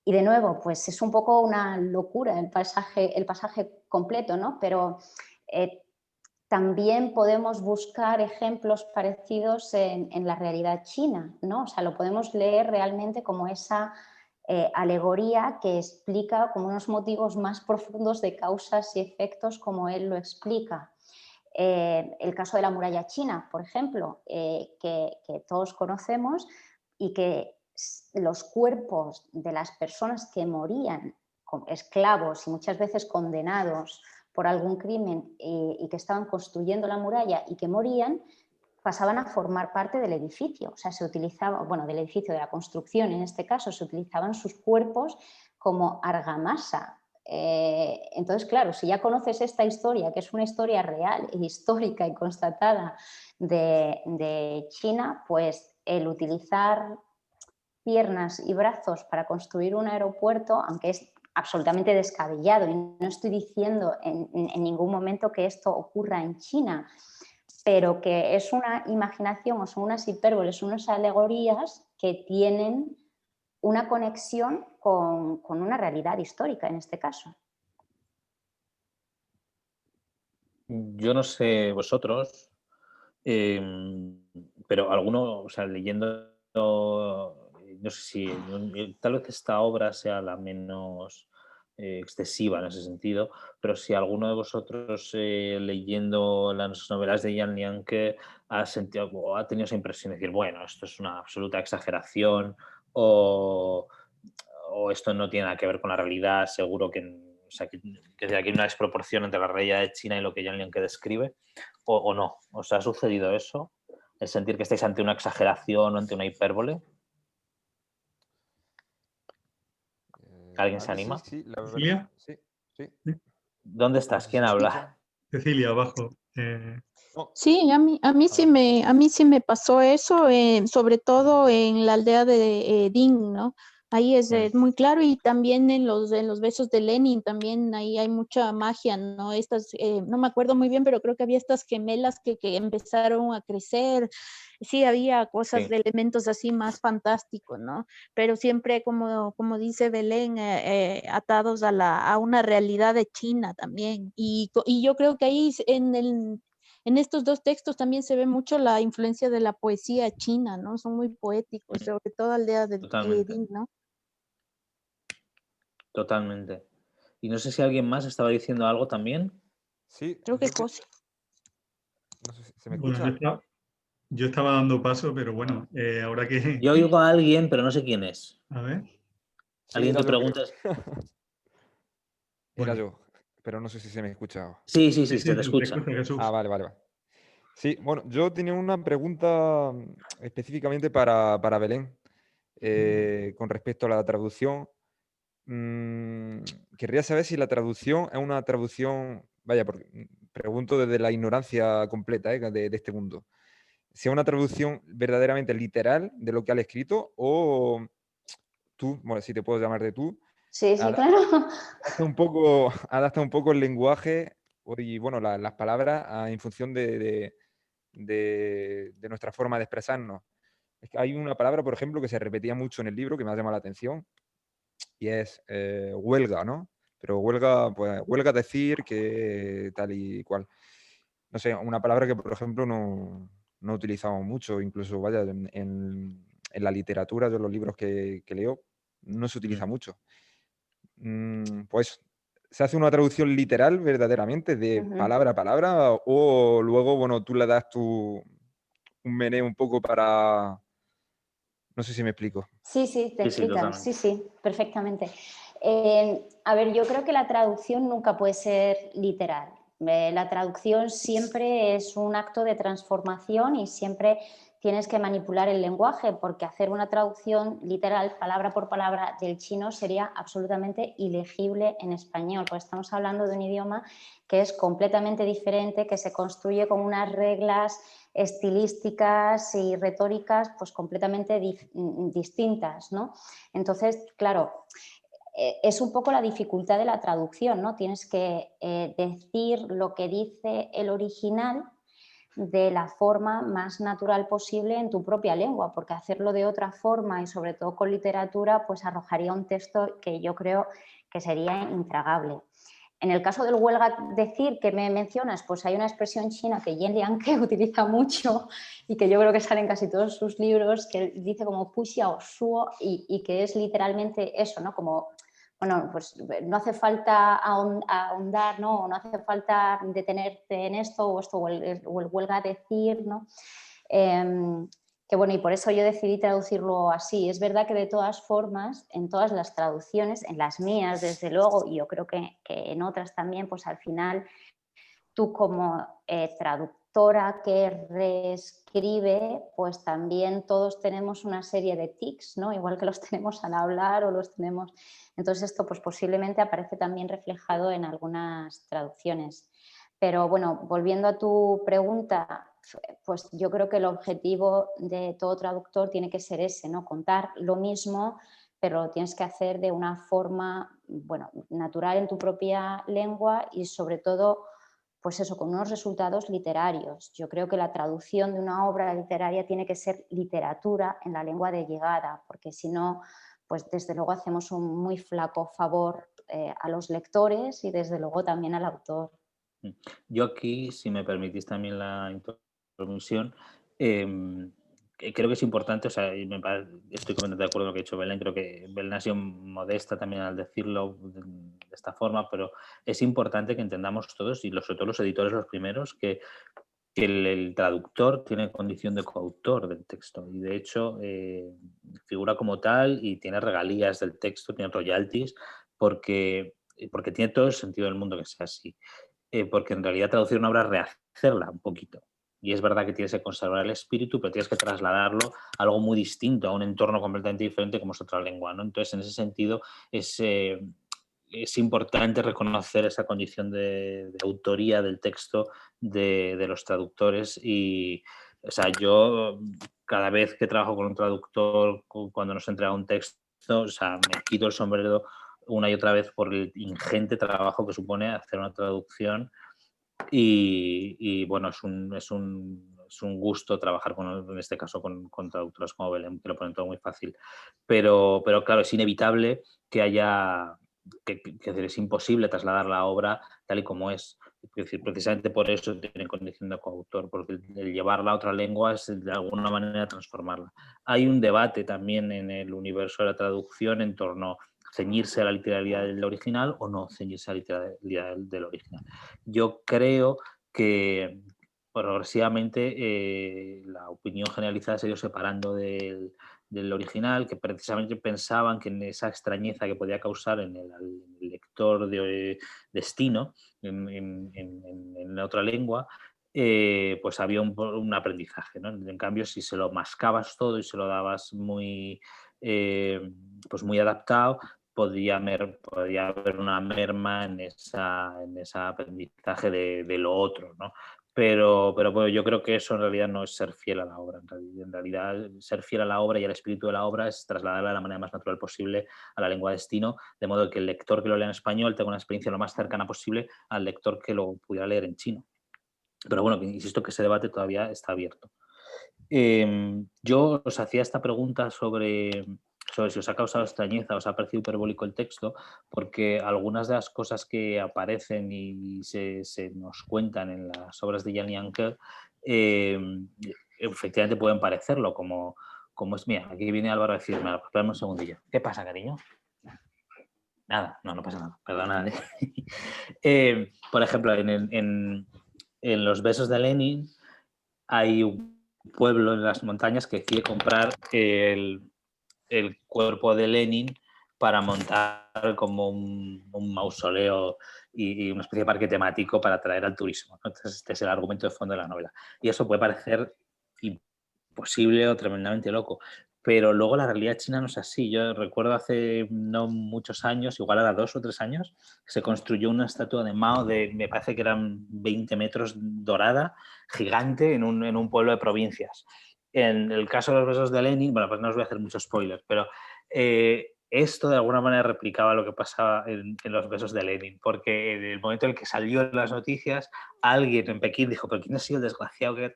Y de nuevo, pues es un poco una locura el pasaje completo, ¿no? Pero también podemos buscar ejemplos parecidos en la realidad china, ¿no? O sea, lo podemos leer realmente como esa alegoría que explica como unos motivos más profundos de causas y efectos como él lo explica. El caso de la muralla china, por ejemplo, que todos conocemos y que los cuerpos de las personas que morían esclavos y muchas veces condenados por algún crimen y que estaban construyendo la muralla y que morían, pasaban a formar parte del edificio. O sea, se utilizaba, bueno, del edificio, de la construcción en este caso, se utilizaban sus cuerpos como argamasa. Entonces, claro, si ya conoces esta historia, que es una historia real, histórica y constatada de China, pues el utilizar piernas y brazos para construir un aeropuerto, aunque es absolutamente descabellado, y no estoy diciendo en ningún momento que esto ocurra en China, pero que es una imaginación o son unas hipérboles, unas alegorías que tienen una conexión con una realidad histórica en este caso. Yo no sé vosotros, pero alguno, o sea, leyendo no sé si tal vez esta obra sea la menos excesiva en ese sentido, pero si alguno de vosotros leyendo las novelas de Jan Lianke ha sentido o ha tenido esa impresión de decir, bueno, esto es una absoluta exageración o esto no tiene nada que ver con la realidad, seguro que, o sea, que aquí hay una desproporción entre la realidad de China y lo que Jan Lianke describe, o no. ¿Os ha sucedido eso? ¿El sentir que estáis ante una exageración o ante una hipérbole? ¿Alguien se A mí sí, anima? sí, la verdad. ¿Cecilia? Sí, sí. ¿Dónde No estás? sé si ¿Quién me habla? escucha. Cecilia, abajo. No. Sí, a mí sí me pasó eso, sobre todo en la aldea de Ding, ¿no? Ahí es muy claro y también en los besos de Lenin también ahí hay mucha magia, ¿no? Estas, no me acuerdo muy bien, pero creo que había estas gemelas que empezaron a crecer. Sí, había cosas Sí. de elementos así más fantásticos, ¿no? Pero siempre, como dice Belén, atados a una realidad de China también. Y yo creo que ahí en estos dos textos también se ve mucho la influencia de la poesía china, ¿no? Son muy poéticos, sobre todo Aldea de Totalmente. Ding, ¿no? Totalmente. Y no sé si alguien más estaba diciendo algo también. Sí, Creo que yo que- José. no sé si se me Bueno, escucha. yo estaba dando paso, pero bueno, ahora que... Yo oigo a alguien, pero no sé quién es. A ver, Sí, Alguien era que yo, creo. preguntas. Era bueno, yo, pero no sé si se me escucha. Sí, sí, se sí, te sí, te escucha. escucho, Jesús. Ah, vale, vale, vale. Sí, bueno, yo tenía una pregunta específicamente para Belén con respecto a la traducción. Querría saber si la traducción es una traducción, vaya, porque pregunto desde la ignorancia completa de este mundo, si es una traducción verdaderamente literal de lo que han escrito o tú, bueno, si te puedo llamar de tú, Sí, sí, adapta claro. adapta un poco el lenguaje y, bueno, las palabras en función de nuestra forma de expresarnos. Es que hay una palabra, por ejemplo, que se repetía mucho en el libro que me ha llamado la atención y es huelga, ¿no? Pero huelga, pues huelga decir que tal y cual. No sé, una palabra que, por ejemplo, no utilizamos mucho, incluso, vaya, en la literatura, yo en los libros que leo, no se utiliza mucho. Pues, ¿se hace una traducción literal verdaderamente de Ujú. palabra a palabra o luego, bueno, tú le das un meneo un poco para... No sé si me explico. Sí, sí, te Sí, sí, explicas. totalmente. Sí, sí, perfectamente. A ver, yo creo que la traducción nunca puede ser literal. La traducción siempre es un acto de transformación y siempre tienes que manipular el lenguaje, porque hacer una traducción literal, palabra por palabra, del chino sería absolutamente ilegible en español, porque estamos hablando de un idioma que es completamente diferente, que se construye con unas reglas estilísticas y retóricas pues completamente distintas, ¿no? Entonces, claro, es un poco la dificultad de la traducción, ¿no? Tienes que decir lo que dice el original de la forma más natural posible en tu propia lengua, porque hacerlo de otra forma y sobre todo con literatura, pues arrojaría un texto que yo creo que sería intragable. En el caso del huelga decir que me mencionas, pues hay una expresión china que Yen Lianke utiliza mucho y que yo creo que sale en casi todos sus libros, que dice como pu xiao shuo y que es literalmente eso, ¿no? Como, bueno, pues no hace falta ahondar, ¿no? No hace falta detenerte en esto o el huelga decir, ¿no? Que bueno, y por eso yo decidí traducirlo así. Es verdad que de todas formas, en todas las traducciones, en las mías desde luego, y yo creo que en otras también, pues al final tú como traductora que reescribe, pues también todos tenemos una serie de tics, ¿no? Igual que los tenemos al hablar o los tenemos... Entonces esto pues posiblemente aparece también reflejado en algunas traducciones. Pero bueno, volviendo a tu pregunta, pues yo creo que el objetivo de todo traductor tiene que ser ese, ¿no? Contar lo mismo, pero lo tienes que hacer de una forma, bueno, natural en tu propia lengua y sobre todo, pues eso, con unos resultados literarios. Yo creo que la traducción de una obra literaria tiene que ser literatura en la lengua de llegada, porque si no, pues desde luego hacemos un muy flaco favor a los lectores y desde luego también al autor. Yo aquí, si me permitís también la introducción, creo que es importante, o sea, estoy completamente de acuerdo con lo que ha dicho Belén, creo que Belén ha sido modesta también al decirlo de esta forma, pero es importante que entendamos todos, y sobre todo los editores los primeros, que el traductor tiene condición de coautor del texto y de hecho figura como tal y tiene regalías del texto, tiene royalties, porque tiene todo el sentido del mundo que sea así. Porque en realidad traducir una obra es rehacerla un poquito. Y es verdad que tienes que conservar el espíritu, pero tienes que trasladarlo a algo muy distinto, a un entorno completamente diferente como es otra lengua, ¿no? Entonces, en ese sentido, es importante reconocer esa condición de autoría del texto de los traductores. Y, o sea, yo cada vez que trabajo con un traductor, cuando nos entrega un texto, o sea, me quito el sombrero una y otra vez por el ingente trabajo que supone hacer una traducción. Y bueno, es un gusto trabajar en este caso con traductores como Belén, que lo ponen todo muy fácil. Pero claro, es inevitable que haya, es imposible trasladar la obra tal y como es. Es decir, precisamente por eso tiene condición de coautor, porque el llevarla a otra lengua es de alguna manera transformarla. Hay un debate también en el universo de la traducción en torno a ceñirse a la literalidad del original o no ceñirse a la literalidad del original. Yo creo que progresivamente la opinión generalizada se ha ido separando del original, que precisamente pensaban que en esa extrañeza que podía causar en el lector de destino, en otra lengua, pues había un aprendizaje, ¿no? En cambio, si se lo mascabas todo y se lo dabas pues muy adaptado, podía haber una merma en ese aprendizaje de lo otro, ¿no? Pero bueno, yo creo que eso en realidad no es ser fiel a la obra. En realidad, ser fiel a la obra y al espíritu de la obra es trasladarla de la manera más natural posible a la lengua de destino, de modo que el lector que lo lea en español tenga una experiencia lo más cercana posible al lector que lo pudiera leer en chino. Pero bueno, insisto que ese debate todavía está abierto. Yo os hacía esta pregunta sobre si os ha causado extrañeza, os ha parecido hiperbólico el texto, porque algunas de las cosas que aparecen y se nos cuentan en las obras de Jan Yankel efectivamente pueden parecerlo, como es. Mira, aquí viene Álvaro a decirme, espérame un segundillo. ¿Qué pasa, cariño? Nada, no pasa nada, perdona. Por ejemplo, en Los besos de Lenin hay un pueblo en las montañas que quiere comprar el cuerpo de Lenin para montar como un mausoleo y una especie de parque temático para atraer al turismo, ¿no? Entonces, este es el argumento de fondo de la novela. Y eso puede parecer imposible o tremendamente loco, pero luego la realidad china no es así. Yo recuerdo hace no muchos años, igual era 2 o 3 años, se construyó una estatua de Mao me parece que eran 20 metros dorada, gigante, en un pueblo de provincias. En el caso de Los besos de Lenin, bueno, pues no os voy a hacer muchos spoilers, pero esto de alguna manera replicaba lo que pasaba en Los besos de Lenin, porque en el momento en el que salió en las noticias, alguien en Pekín dijo, pero ¿quién ha sido el desgraciado que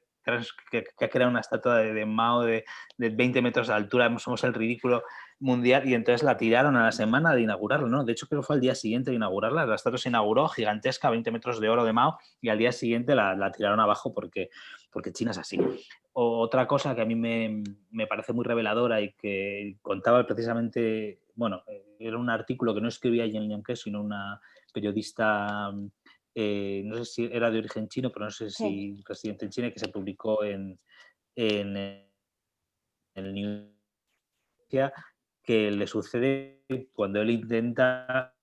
ha creado una estatua de Mao de 20 metros de altura? Somos el ridículo mundial. Y entonces la tiraron a la semana de inaugurarlo, ¿no? De hecho, creo que fue al día siguiente de inaugurarla. La estatua se inauguró, gigantesca, 20 metros de oro de Mao, y al día siguiente la tiraron abajo porque China es así. Otra cosa que a mí me parece muy reveladora y que contaba precisamente, bueno, era un artículo que no escribía Yen Liang-ke, sino una periodista, no sé si era de origen chino, pero no sé si residente en China, que se publicó en el New York, que le sucede cuando él intenta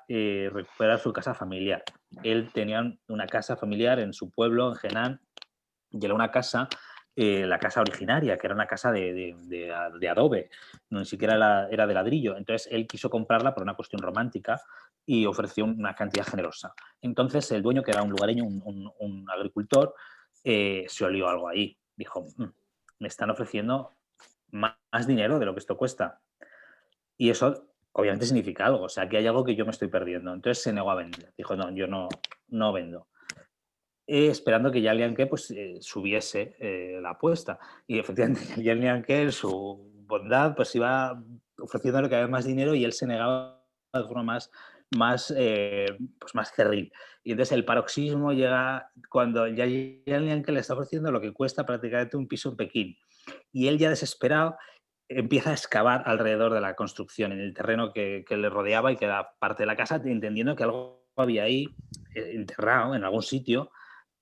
recuperar su casa familiar. Él tenía una casa familiar en su pueblo, en Henan, y era una casa, la casa originaria, que era una casa de adobe, no, ni siquiera era de ladrillo. Entonces él quiso comprarla por una cuestión romántica y ofreció una cantidad generosa. Entonces el dueño, que era un lugareño, un agricultor, se olió algo ahí. Dijo, me están ofreciendo más dinero de lo que esto cuesta. Y eso obviamente significa algo, o sea, que hay algo que yo me estoy perdiendo. Entonces se negó a vender. Dijo, no, yo no vendo. Esperando que Jan Liang-ke pues, subiese la apuesta. Y efectivamente Jan Liang-ke, en su bondad, pues iba ofreciéndole cada vez más dinero y él se negaba de forma pues más cerril. Y entonces el paroxismo llega cuando ya alguien que le está ofreciendo lo que cuesta prácticamente un piso en Pekín. Y él ya desesperado empieza a excavar alrededor de la construcción, en el terreno que le rodeaba y que era parte de la casa, entendiendo que algo había ahí enterrado en algún sitio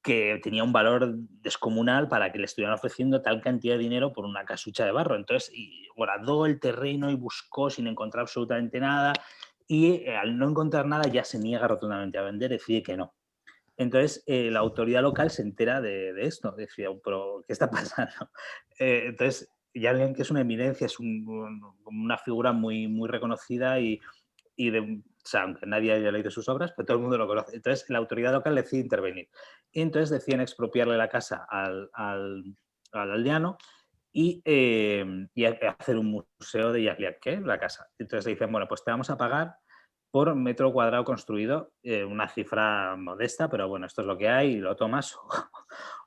que tenía un valor descomunal para que le estuvieran ofreciendo tal cantidad de dinero por una casucha de barro. Entonces, horadó el terreno y buscó sin encontrar absolutamente nada, y al no encontrar nada ya se niega rotundamente a vender, decide que no. Entonces, la autoridad local se entera de esto, decía, pero ¿qué está pasando? Entonces, ya ven que es una eminencia, es una figura muy, muy reconocida y o sea, aunque nadie haya leído sus obras, pero todo el mundo lo conoce. Entonces, la autoridad local decide intervenir. Y entonces deciden expropiarle la casa al aldeano y hacer un museo de Yaxlianque, la casa. Entonces le dicen, bueno, pues te vamos a pagar por metro cuadrado construido, una cifra modesta, pero bueno, esto es lo que hay, y lo tomas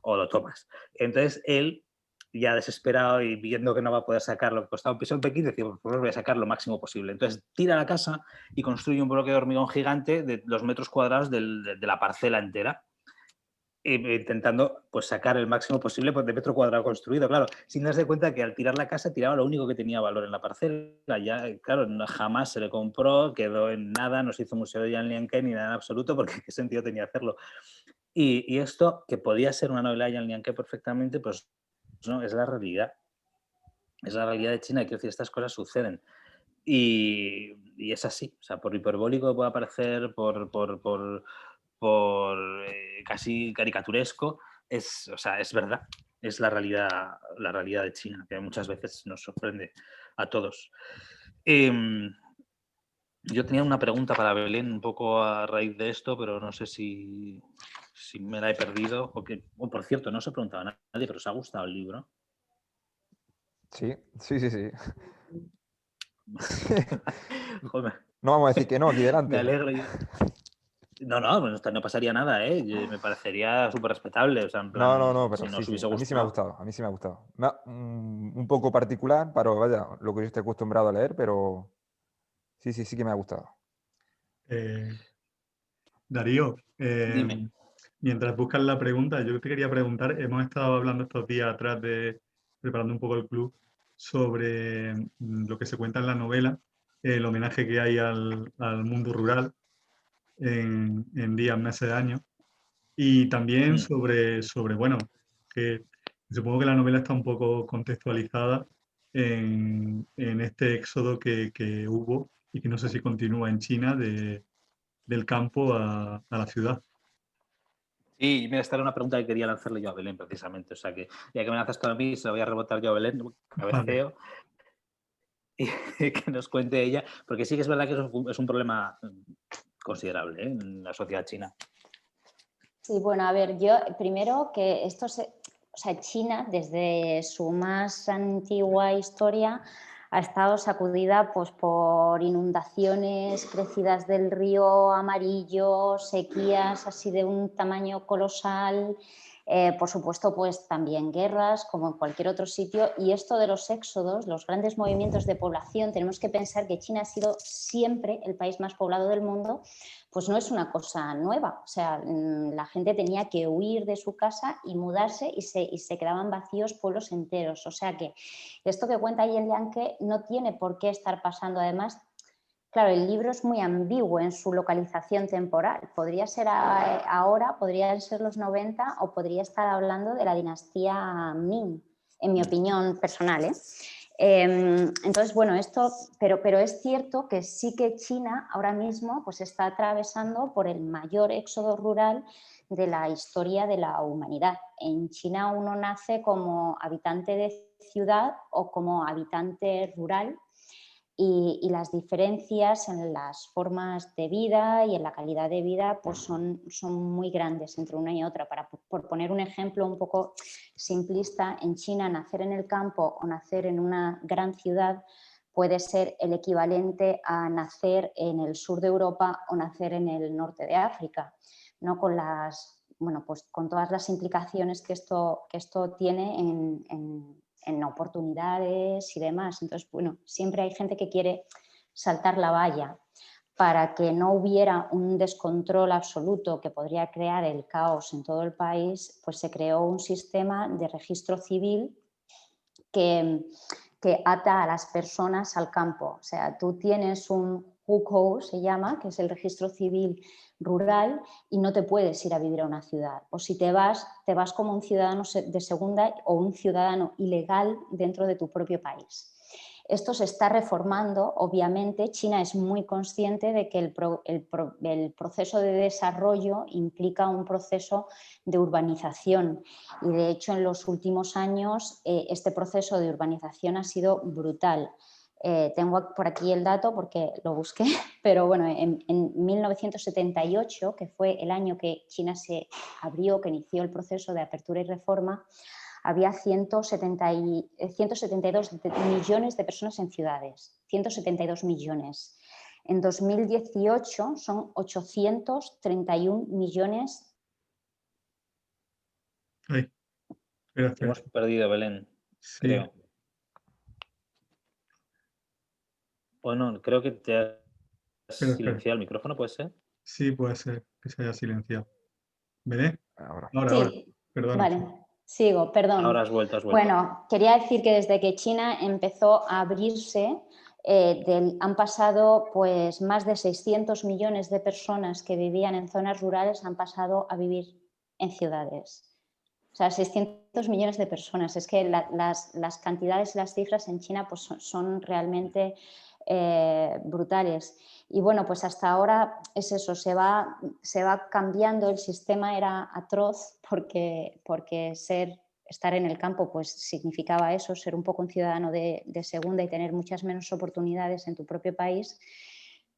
o lo tomas. Entonces él, ya desesperado y viendo que no va a poder sacar lo que costaba un piso en Pekín, decía, pues voy a sacar lo máximo posible. Entonces tira la casa y construye un bloque de hormigón gigante de los metros cuadrados de la parcela entera, intentando pues sacar el máximo posible de metro cuadrado construido, claro, sin darse cuenta que al tirar la casa tiraba lo único que tenía valor en la parcela. Ya, claro, jamás se le compró, quedó en nada, no se hizo museo de Yaxlianque ni nada en absoluto, porque qué sentido tenía hacerlo. Y esto, que podía ser una novela de Yaxlianque perfectamente, pues no, es la realidad. Es la realidad de China, y quiero decir, estas cosas suceden. Y es así, o sea, por hiperbólico que pueda parecer, por casi caricaturesco, o sea, es verdad, es la realidad de China, que muchas veces nos sorprende a todos. Yo tenía una pregunta para Belén un poco a raíz de esto, pero no sé si me la he perdido. O por cierto, no se ha preguntado a nadie, pero ¿os ha gustado el libro? Sí. Joder, No vamos a decir que no aquí delante. me alegro. No, no pasaría nada, ¿eh? Me parecería súper respetable. O sea, en plan, No, pero si no os sí. hubiese A mí sí me ha gustado. gustado, a mí sí me ha gustado. Un poco particular, pero vaya, lo que yo estoy acostumbrado a leer, pero sí que me ha gustado. Darío, Dime. mientras buscas la pregunta, yo te quería preguntar, hemos estado hablando estos días atrás preparando un poco el club, sobre lo que se cuenta en la novela, el homenaje que hay al mundo rural en días, meses, años, y también bueno, que supongo que la novela está un poco contextualizada en este éxodo que hubo y que no sé si continúa en China del campo a la ciudad. Sí, mira, esta era una pregunta que quería lanzarle yo a Belén, precisamente. O sea, que ya que me lanzas tú a mí, se la voy a rebotar yo a Belén, cabeceo, y que nos cuente ella, porque sí que es verdad que es un problema considerable, ¿eh?, en la sociedad china. Sí, bueno, a ver, yo primero que o sea, China desde su más antigua historia ha estado sacudida pues, por inundaciones, crecidas del río amarillo, sequías así de un tamaño colosal, por supuesto pues también guerras como en cualquier otro sitio, y esto de los éxodos, los grandes movimientos de población, tenemos que pensar que China ha sido siempre el país más poblado del mundo, pues no es una cosa nueva. O sea, la gente tenía que huir de su casa y mudarse y se quedaban vacíos pueblos enteros. O sea que esto que cuenta Yaxlianque no tiene por qué estar pasando. Además, claro, el libro es muy ambiguo en su localización temporal. Podría ser ahora, podrían ser los 90 o podría estar hablando de la dinastía Ming, en mi opinión personal, ¿eh? Entonces, bueno, pero es cierto que sí que China ahora mismo pues, está atravesando por el mayor éxodo rural de la historia de la humanidad. En China uno nace como habitante de ciudad o como habitante rural, y las diferencias en las formas de vida y en la calidad de vida pues son muy grandes entre una y otra. Por poner un ejemplo un poco simplista, en China nacer en el campo o nacer en una gran ciudad puede ser el equivalente a nacer en el sur de Europa o nacer en el norte de África, ¿no? Con todas las implicaciones que esto tiene en oportunidades y demás. Entonces, bueno, siempre hay gente que quiere saltar la valla. para que no hubiera un descontrol absoluto que podría crear el caos en todo el país, pues se creó un sistema de registro civil que ata a las personas al campo. O sea, tú tienes un HUCO, se llama, que es el registro civil rural, y no te puedes ir a vivir a una ciudad. O si te vas como un ciudadano de segunda o un ciudadano ilegal dentro de tu propio país. Esto se está reformando, obviamente. China es muy consciente de que el proceso de desarrollo implica un proceso de urbanización y, de hecho, en los últimos años este proceso de urbanización ha sido brutal. Tengo por aquí el dato porque lo busqué, pero bueno, en 1978, que fue el año que China se abrió, que inició el proceso de apertura y reforma, había 172 millones de personas en ciudades, 172 millones. En 2018 son 831 millones. Ay, gracias. Hemos perdido, Belén, Sí. creo. Bueno, creo que te has Espera. silenciado el micrófono, ¿puede ser? Sí, puede ser que se haya silenciado. ¿Veré? Ahora. Ahora. Sí, Perdona. vale, sigo, perdón. Ahora has vuelto. Bueno, quería decir que desde que China empezó a abrirse, han pasado pues más de 600 millones de personas que vivían en zonas rurales, han pasado a vivir en ciudades. O sea, 600 millones de personas. Es que las cantidades y las cifras en China pues son realmente brutales. Y bueno, pues hasta ahora es eso, se va cambiando. El sistema era atroz porque estar en el campo pues significaba eso, ser un poco un ciudadano de segunda y tener muchas menos oportunidades en tu propio país.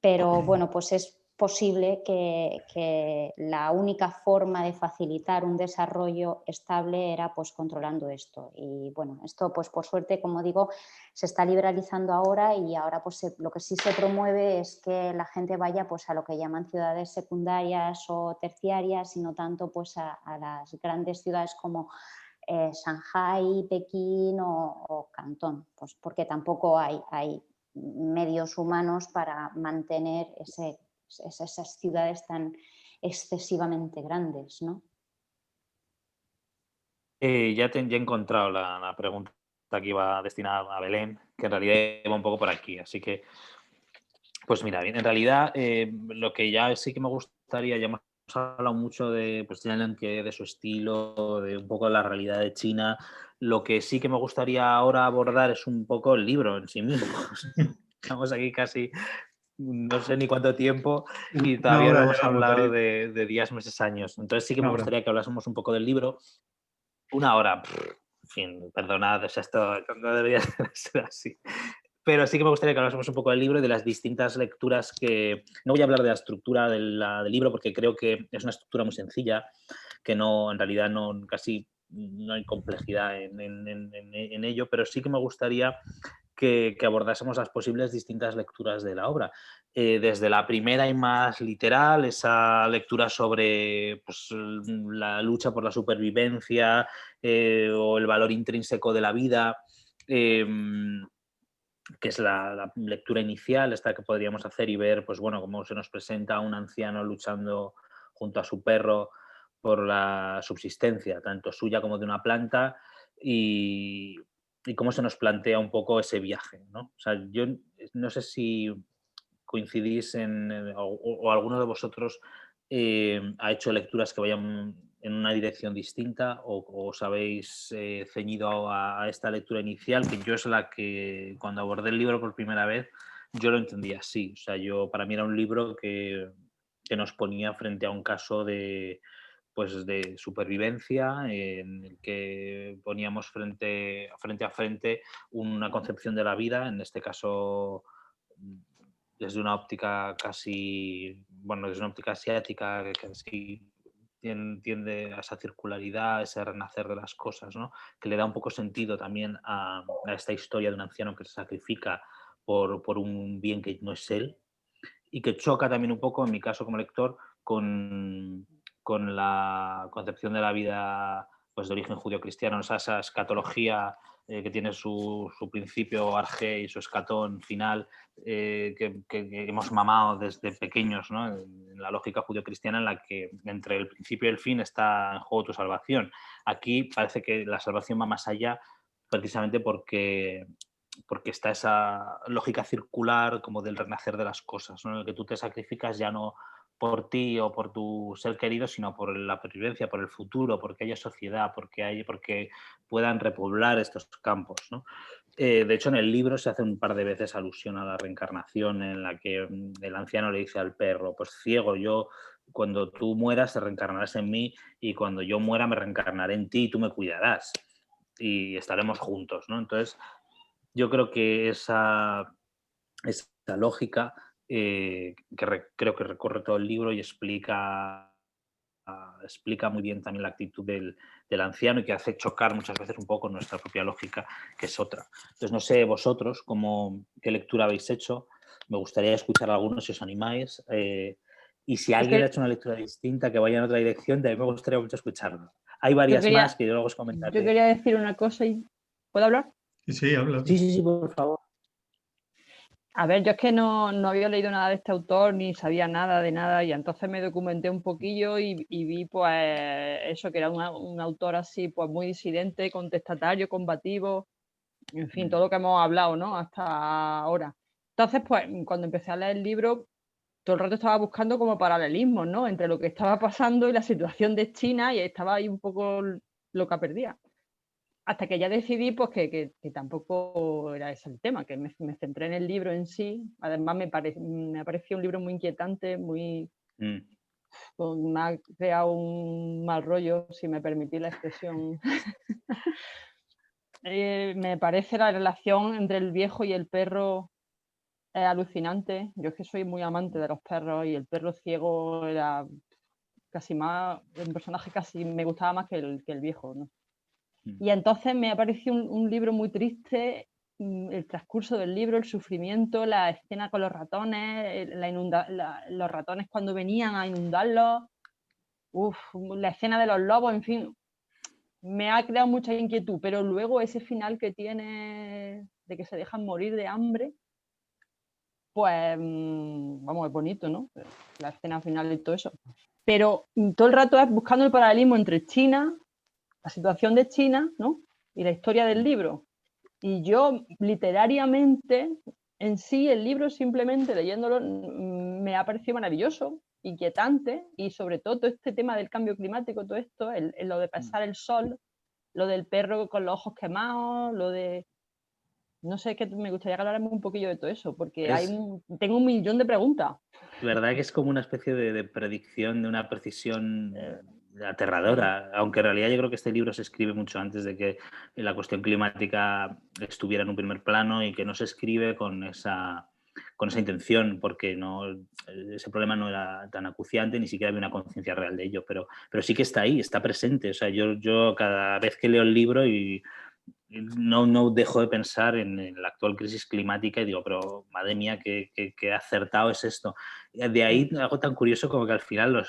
Pero bueno, pues es posible que la única forma de facilitar un desarrollo estable era pues controlando esto. Y bueno, esto pues por suerte, como digo, se está liberalizando ahora, y ahora pues lo que sí se promueve es que la gente vaya pues a lo que llaman ciudades secundarias o terciarias, y no tanto pues a las grandes ciudades como Shanghái, Pekín o Cantón, pues porque tampoco hay medios humanos para mantener esas ciudades tan excesivamente grandes, ¿no? Ya he encontrado la pregunta que iba destinada a Belén, que en realidad iba un poco por aquí. Así que, pues mira, bien, en realidad lo que ya sí que me gustaría, ya hemos hablado mucho de pues, de su estilo, de un poco la realidad de China. Lo que sí que me gustaría ahora abordar es un poco el libro en sí mismo. Estamos aquí casi no sé ni cuánto tiempo y todavía no hemos hablado de días, meses, años. Entonces sí que me gustaría que hablásemos un poco del libro. Una hora, en fin, perdonad, o sea, esto no debería ser así. Pero sí que me gustaría que hablásemos un poco del libro y de las distintas lecturas que... No voy a hablar de la estructura del libro porque creo que es una estructura muy sencilla, que no, en realidad no, casi no hay complejidad en ello, pero sí que me gustaría que abordásemos las posibles distintas lecturas de la obra. Desde la primera y más literal, esa lectura sobre pues, la lucha por la supervivencia o el valor intrínseco de la vida, que es la lectura inicial, esta que podríamos hacer y ver pues, bueno, cómo se nos presenta un anciano luchando junto a su perro por la subsistencia, tanto suya como de una planta, y cómo se nos plantea un poco ese viaje, ¿no? O sea, yo no sé si coincidís o alguno de vosotros ha hecho lecturas que vayan en una dirección distinta o os habéis ceñido a esta lectura inicial, que yo es la que cuando abordé el libro por primera vez yo lo entendía así. O sea, para mí era un libro que nos ponía frente a un caso de supervivencia en el que poníamos frente a frente una concepción de la vida, en este caso desde una óptica desde una óptica asiática, que casi tiende a esa circularidad, a ese renacer de las cosas, ¿no? Que le da un poco sentido también a esta historia de un anciano que se sacrifica por un bien que no es él, y que choca también un poco, en mi caso como lector, con la concepción de la vida pues, de origen judío-cristiano, esa escatología que tiene su principio arge y su escatón final, que hemos mamado desde pequeños, ¿no? En la lógica judío-cristiana en la que entre el principio y el fin está en juego tu salvación. Aquí parece que la salvación va más allá precisamente porque está esa lógica circular como del renacer de las cosas, ¿no? En el que tú te sacrificas ya no por ti o por tu ser querido, sino por la pervivencia, por el futuro, porque haya sociedad, porque puedan repoblar estos campos, ¿no? De hecho, en el libro se hace un par de veces alusión a la reencarnación, en la que el anciano le dice al perro, pues ciego, yo cuando tú mueras te reencarnarás en mí y cuando yo muera me reencarnaré en ti y tú me cuidarás y estaremos juntos, ¿no? Entonces, yo creo que esa lógica creo que recorre todo el libro y explica muy bien también la actitud del anciano y que hace chocar muchas veces un poco nuestra propia lógica, que es otra. Entonces, no sé vosotros qué lectura habéis hecho. Me gustaría escuchar a algunos si os animáis. Y si alguien ha hecho una lectura distinta, que vaya en otra dirección, también me gustaría mucho escucharlo. Hay varias más que yo luego os comentaré. Yo quería decir una cosa y... ¿Puedo hablar? Sí, habla. Sí, por favor. A ver, yo es que no había leído nada de este autor ni sabía nada de nada y entonces me documenté un poquillo y vi pues eso, que era un autor así pues muy disidente, contestatario, combativo, en fin, todo lo que hemos hablado, ¿no? Hasta ahora. Entonces, pues cuando empecé a leer el libro, todo el rato estaba buscando como paralelismos, ¿no? Entre lo que estaba pasando y la situación de China y estaba ahí un poco loca perdida. Hasta que ya decidí pues, que tampoco era ese el tema, que me centré en el libro en sí. Además, me pareció un libro muy inquietante, me ha creado un mal rollo, si me permitís la expresión. Me parece la relación entre el viejo y el perro alucinante. Yo es que soy muy amante de los perros y el perro ciego era casi más, un personaje casi me gustaba más que el viejo, ¿no? Y entonces me ha parecido un libro muy triste, el transcurso del libro, el sufrimiento, la escena con los ratones, los ratones cuando venían a inundarlos, la escena de los lobos, en fin, me ha creado mucha inquietud, pero luego ese final que tiene de que se dejan morir de hambre, pues, vamos, es bonito, ¿no? La escena final y todo eso. Pero todo el rato es buscando el paralelismo entre China, la situación de China, ¿no? Y la historia del libro. Y yo, literariamente, en sí, el libro, simplemente leyéndolo, me ha parecido maravilloso, inquietante, y sobre todo este tema del cambio climático, todo esto, lo de pasar el sol, lo del perro con los ojos quemados, lo de... No sé, es que me gustaría hablarme un poquillo de todo eso, porque tengo un millón de preguntas. ¿Verdad que es como una especie de predicción, de una precisión aterradora? Aunque en realidad yo creo que este libro se escribe mucho antes de que la cuestión climática estuviera en un primer plano y que no se escribe con esa intención, porque ese problema no era tan acuciante, ni siquiera había una conciencia real de ello, pero sí que está ahí, está presente. O sea, yo cada vez que leo el libro y no dejo de pensar en la actual crisis climática y digo, pero madre mía, qué acertado es esto. De ahí algo tan curioso como que al final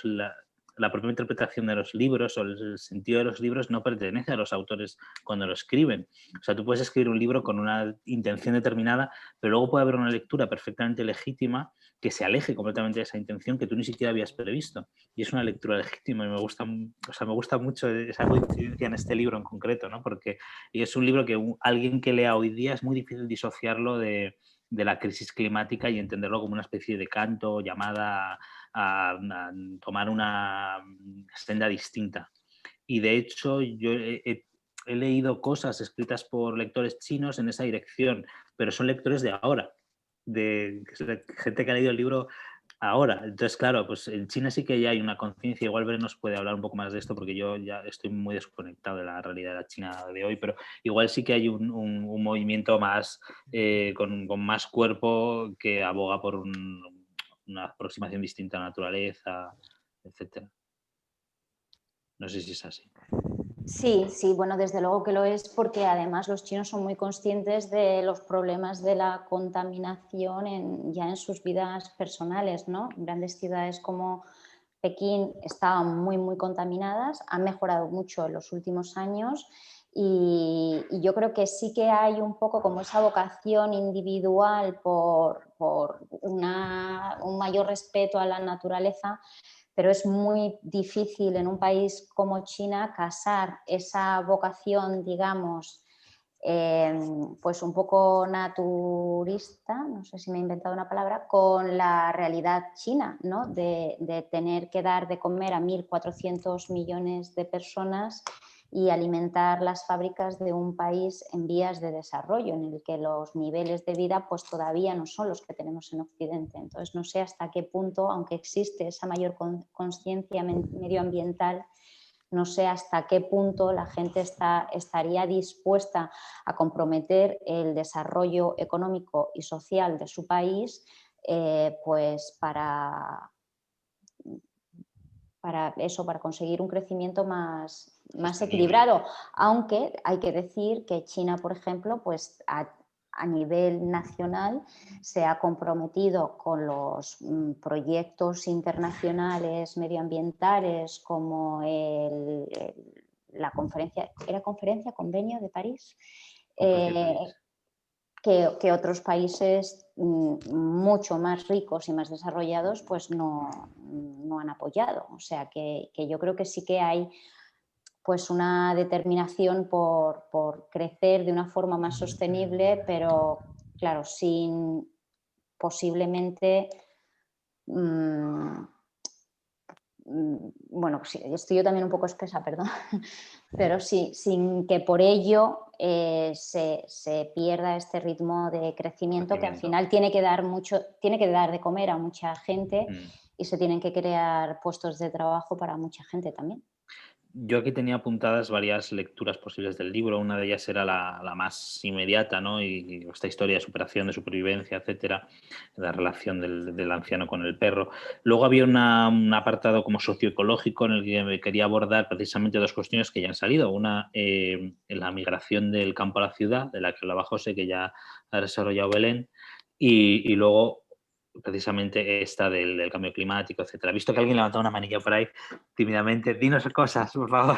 la propia interpretación de los libros o el sentido de los libros no pertenece a los autores cuando lo escriben. O sea, tú puedes escribir un libro con una intención determinada, pero luego puede haber una lectura perfectamente legítima que se aleje completamente de esa intención que tú ni siquiera habías previsto. Y es una lectura legítima y me gusta mucho esa coincidencia en este libro en concreto, ¿no? Porque es un libro que alguien que lea hoy día es muy difícil disociarlo de la crisis climática y entenderlo como una especie de canto, llamada a tomar una senda distinta. Y de hecho yo he leído cosas escritas por lectores chinos en esa dirección, pero son lectores de ahora, de gente que ha leído el libro ahora. Entonces, claro, pues en China sí que ya hay una conciencia. Igual Bren nos puede hablar un poco más de esto porque yo ya estoy muy desconectado de la realidad de la China de hoy, pero igual sí que hay un movimiento más con más cuerpo que aboga por una aproximación distinta a la naturaleza, etcétera. No sé si es así. Sí, bueno, desde luego que lo es, porque además los chinos son muy conscientes de los problemas de la contaminación ya en sus vidas personales, ¿no? En grandes ciudades como Pekín estaban muy contaminadas, han mejorado mucho en los últimos años y yo creo que sí que hay un poco como esa vocación individual por un mayor respeto a la naturaleza, pero es muy difícil en un país como China casar esa vocación, digamos, pues un poco naturista, no sé si me he inventado una palabra, con la realidad china, ¿no? de tener que dar de comer a 1.400 millones de personas y alimentar las fábricas de un país en vías de desarrollo, en el que los niveles de vida pues todavía no son los que tenemos en Occidente. Entonces no sé hasta qué punto, aunque existe esa mayor conciencia medioambiental, no sé hasta qué punto la gente estaría dispuesta a comprometer el desarrollo económico y social de su país pues para eso, para conseguir un crecimiento más equilibrado. Aunque hay que decir que China, por ejemplo, pues a nivel nacional se ha comprometido con los proyectos internacionales medioambientales como la conferencia, ¿era conferencia? ¿Convenio de París? Que otros países mucho más ricos y más desarrollados pues no han apoyado. O sea que yo creo que sí que hay pues una determinación por crecer de una forma más sostenible, pero claro, sin posiblemente bueno, sí, estoy yo también un poco espesa, perdón, pero sí, sin que por ello se pierda este ritmo de crecimiento que al final tiene que dar de comer a mucha gente y se tienen que crear puestos de trabajo para mucha gente también. Yo aquí tenía apuntadas varias lecturas posibles del libro. Una de ellas era la más inmediata, ¿no? Y esta historia de superación, de supervivencia, etcétera, la relación del anciano con el perro. Luego había un apartado como socioecológico en el que me quería abordar precisamente dos cuestiones que ya han salido. Una, la migración del campo a la ciudad, de la que hablaba José, que ya ha desarrollado Belén, y luego precisamente esta del cambio climático, etcétera. Visto que alguien levantó una manilla por ahí tímidamente, dinos cosas, por favor.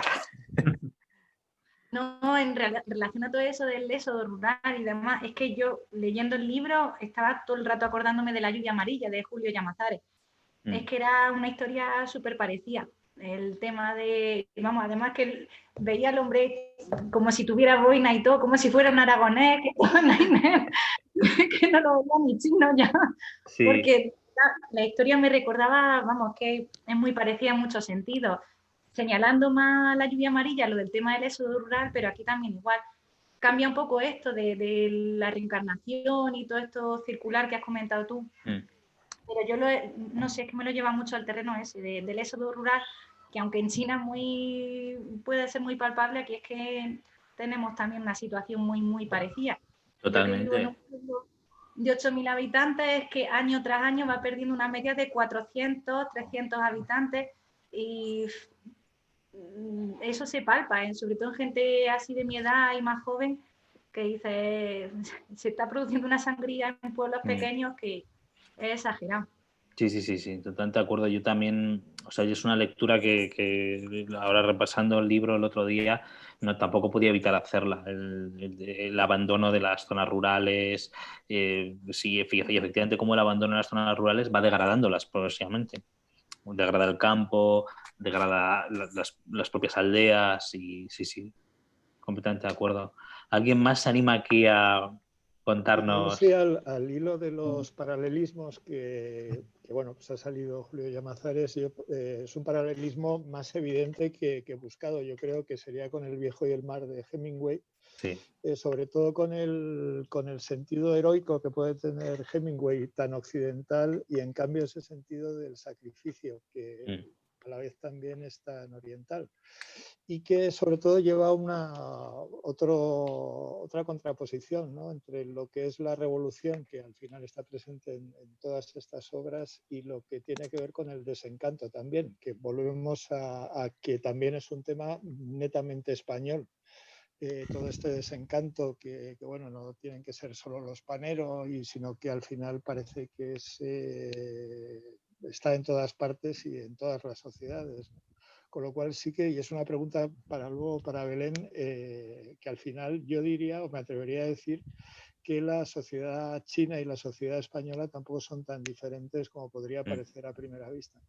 No, en relación a todo eso del éxodo rural y demás, es que yo leyendo el libro estaba todo el rato acordándome de La lluvia amarilla de Julio Llamazares. Es que era una historia súper parecida. El tema de, vamos, además que veía al hombre como si tuviera boina y todo, como si fuera un aragonés, que no lo veía ni chino ya. Sí. Porque la historia me recordaba, vamos, que es muy parecida en muchos sentidos, señalando más La lluvia amarilla, lo del tema del éxodo rural, pero aquí también igual. Cambia un poco esto de la reencarnación y todo esto circular que has comentado tú. Pero yo no sé, es que me lo lleva mucho al terreno ese del éxodo rural, que aunque en China puede ser muy palpable, aquí es que tenemos también una situación muy parecida. Totalmente. Yo que vivo en un pueblo de 8.000 habitantes que año tras año va perdiendo una media de 400, 300 habitantes y eso se palpa, sobre todo en gente así de mi edad y más joven, que dice, se está produciendo una sangría en pueblos pequeños que es exagerado. Sí, totalmente de acuerdo. Yo también, o sea, es una lectura que ahora repasando el libro el otro día, no, tampoco podía evitar hacerla. El abandono de las zonas rurales, sí, y efectivamente como el abandono de las zonas rurales va degradándolas progresivamente. Degrada el campo, degrada las propias aldeas y sí, completamente de acuerdo. ¿Alguien más se anima aquí a contarnos? Sí, al hilo de los paralelismos que bueno, pues ha salido Julio Llamazares, es un paralelismo más evidente que he buscado. Yo creo que sería con El viejo y el mar de Hemingway, sí. Sobre todo con el sentido heroico que puede tener Hemingway tan occidental y en cambio ese sentido del sacrificio que a la vez también es tan oriental. Y que sobre todo lleva otra contraposición, ¿no? Entre lo que es la revolución, que al final está presente en todas estas obras, y lo que tiene que ver con el desencanto también, que volvemos a que también es un tema netamente español. Todo este desencanto que bueno, no tienen que ser solo los paneros, sino que al final parece que es está en todas partes y en todas las sociedades. Con lo cual sí que, y es una pregunta para luego para Belén, que al final yo diría, o me atrevería a decir, que la sociedad china y la sociedad española tampoco son tan diferentes como podría parecer a primera vista.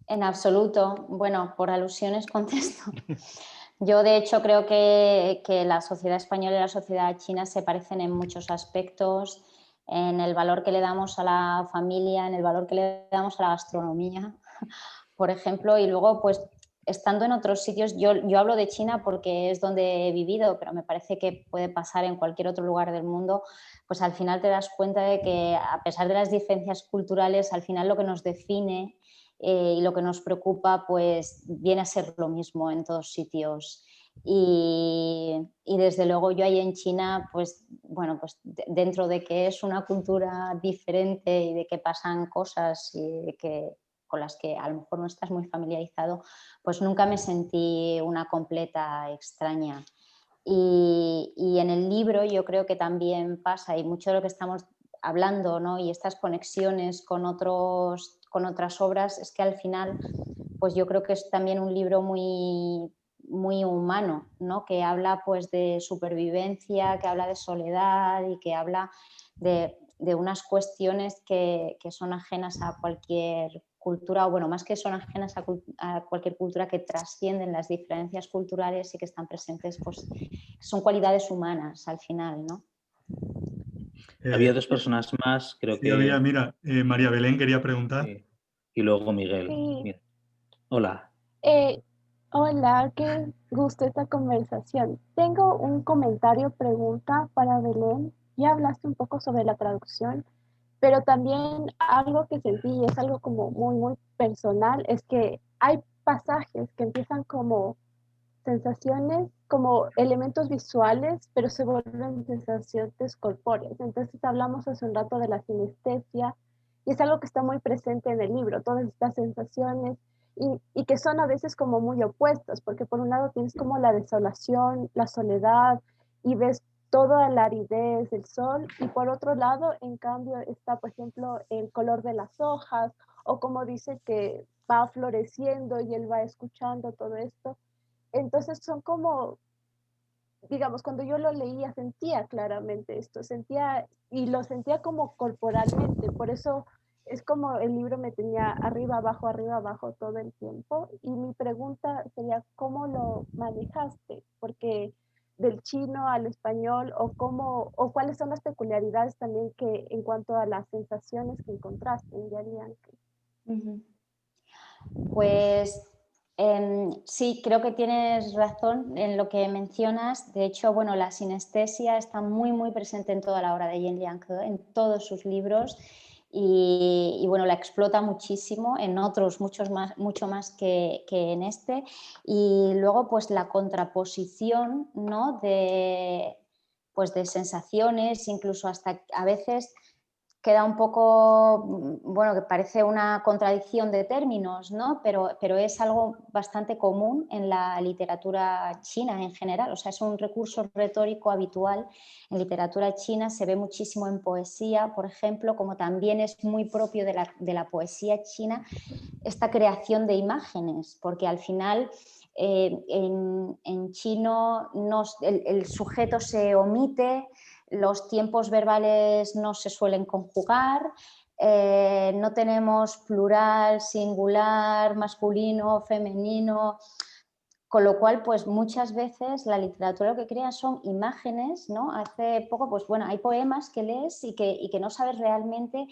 En absoluto. Bueno, por alusiones contesto. Yo, de hecho, creo que la sociedad española y la sociedad china se parecen en muchos aspectos, en el valor que le damos a la familia, en el valor que le damos a la gastronomía, por ejemplo, y luego, pues, estando en otros sitios, yo hablo de China porque es donde he vivido, pero me parece que puede pasar en cualquier otro lugar del mundo, pues al final te das cuenta de que, a pesar de las diferencias culturales, al final lo que nos define y lo que nos preocupa, pues viene a ser lo mismo en todos sitios. Y desde luego yo ahí en China, pues bueno, pues dentro de que es una cultura diferente y de que pasan cosas y de que, con las que a lo mejor no estás muy familiarizado, pues nunca me sentí una completa extraña. Y en el libro yo creo que también pasa, y mucho de lo que estamos hablando, ¿no? Y estas conexiones con otras obras, es que al final, pues yo creo que es también un libro muy, muy humano, ¿no? Que habla pues de supervivencia, que habla de soledad y que habla de unas cuestiones que son ajenas a cualquier cultura, o bueno, más que son ajenas a cualquier cultura, que trascienden las diferencias culturales y que están presentes, pues son cualidades humanas al final, ¿no? Había dos personas más, creo sí, que... había, mira, María Belén quería preguntar. Sí. Y luego Miguel. Sí. Bien. Hola. Hola, qué gusto esta conversación. Tengo un comentario, pregunta para Belén. Ya hablaste un poco sobre la traducción, pero también algo que sentí, y es algo como muy, muy personal, es que hay pasajes que empiezan como sensaciones, como elementos visuales, pero se vuelven sensaciones corpóreas. Entonces hablamos hace un rato de la sinestesia, y es algo que está muy presente en el libro, todas estas sensaciones, y que son a veces como muy opuestas, porque por un lado tienes como la desolación, la soledad, y ves toda la aridez del sol, y por otro lado, en cambio, está, por ejemplo, el color de las hojas, o como dice que va floreciendo y él va escuchando todo esto. Entonces son como, digamos, cuando yo lo leía sentía claramente esto, sentía, y lo sentía como corporalmente, por eso es como el libro me tenía arriba, abajo todo el tiempo. Y mi pregunta sería, ¿cómo lo manejaste? Porque del chino al español, o cuáles son las peculiaridades también que en cuanto a las sensaciones que encontraste en Yarianke. Pues sí, creo que tienes razón en lo que mencionas. De hecho, bueno, la sinestesia está muy, muy presente en toda la obra de Yen Liang Ke, en todos sus libros, y bueno, la explota muchísimo, en otros mucho más que en este. Y luego, pues la contraposición, ¿no? Pues de sensaciones, incluso hasta a veces queda un poco, bueno, que parece una contradicción de términos, ¿no? Pero es algo bastante común en la literatura china en general, o sea, es un recurso retórico habitual en literatura china, se ve muchísimo en poesía, por ejemplo, como también es muy propio de la poesía china esta creación de imágenes, porque al final en chino el sujeto se omite, los tiempos verbales no se suelen conjugar, no tenemos plural, singular, masculino, femenino, con lo cual, pues muchas veces la literatura lo que crea son imágenes, ¿no? Hace poco, pues bueno, hay poemas que lees y que no sabes realmente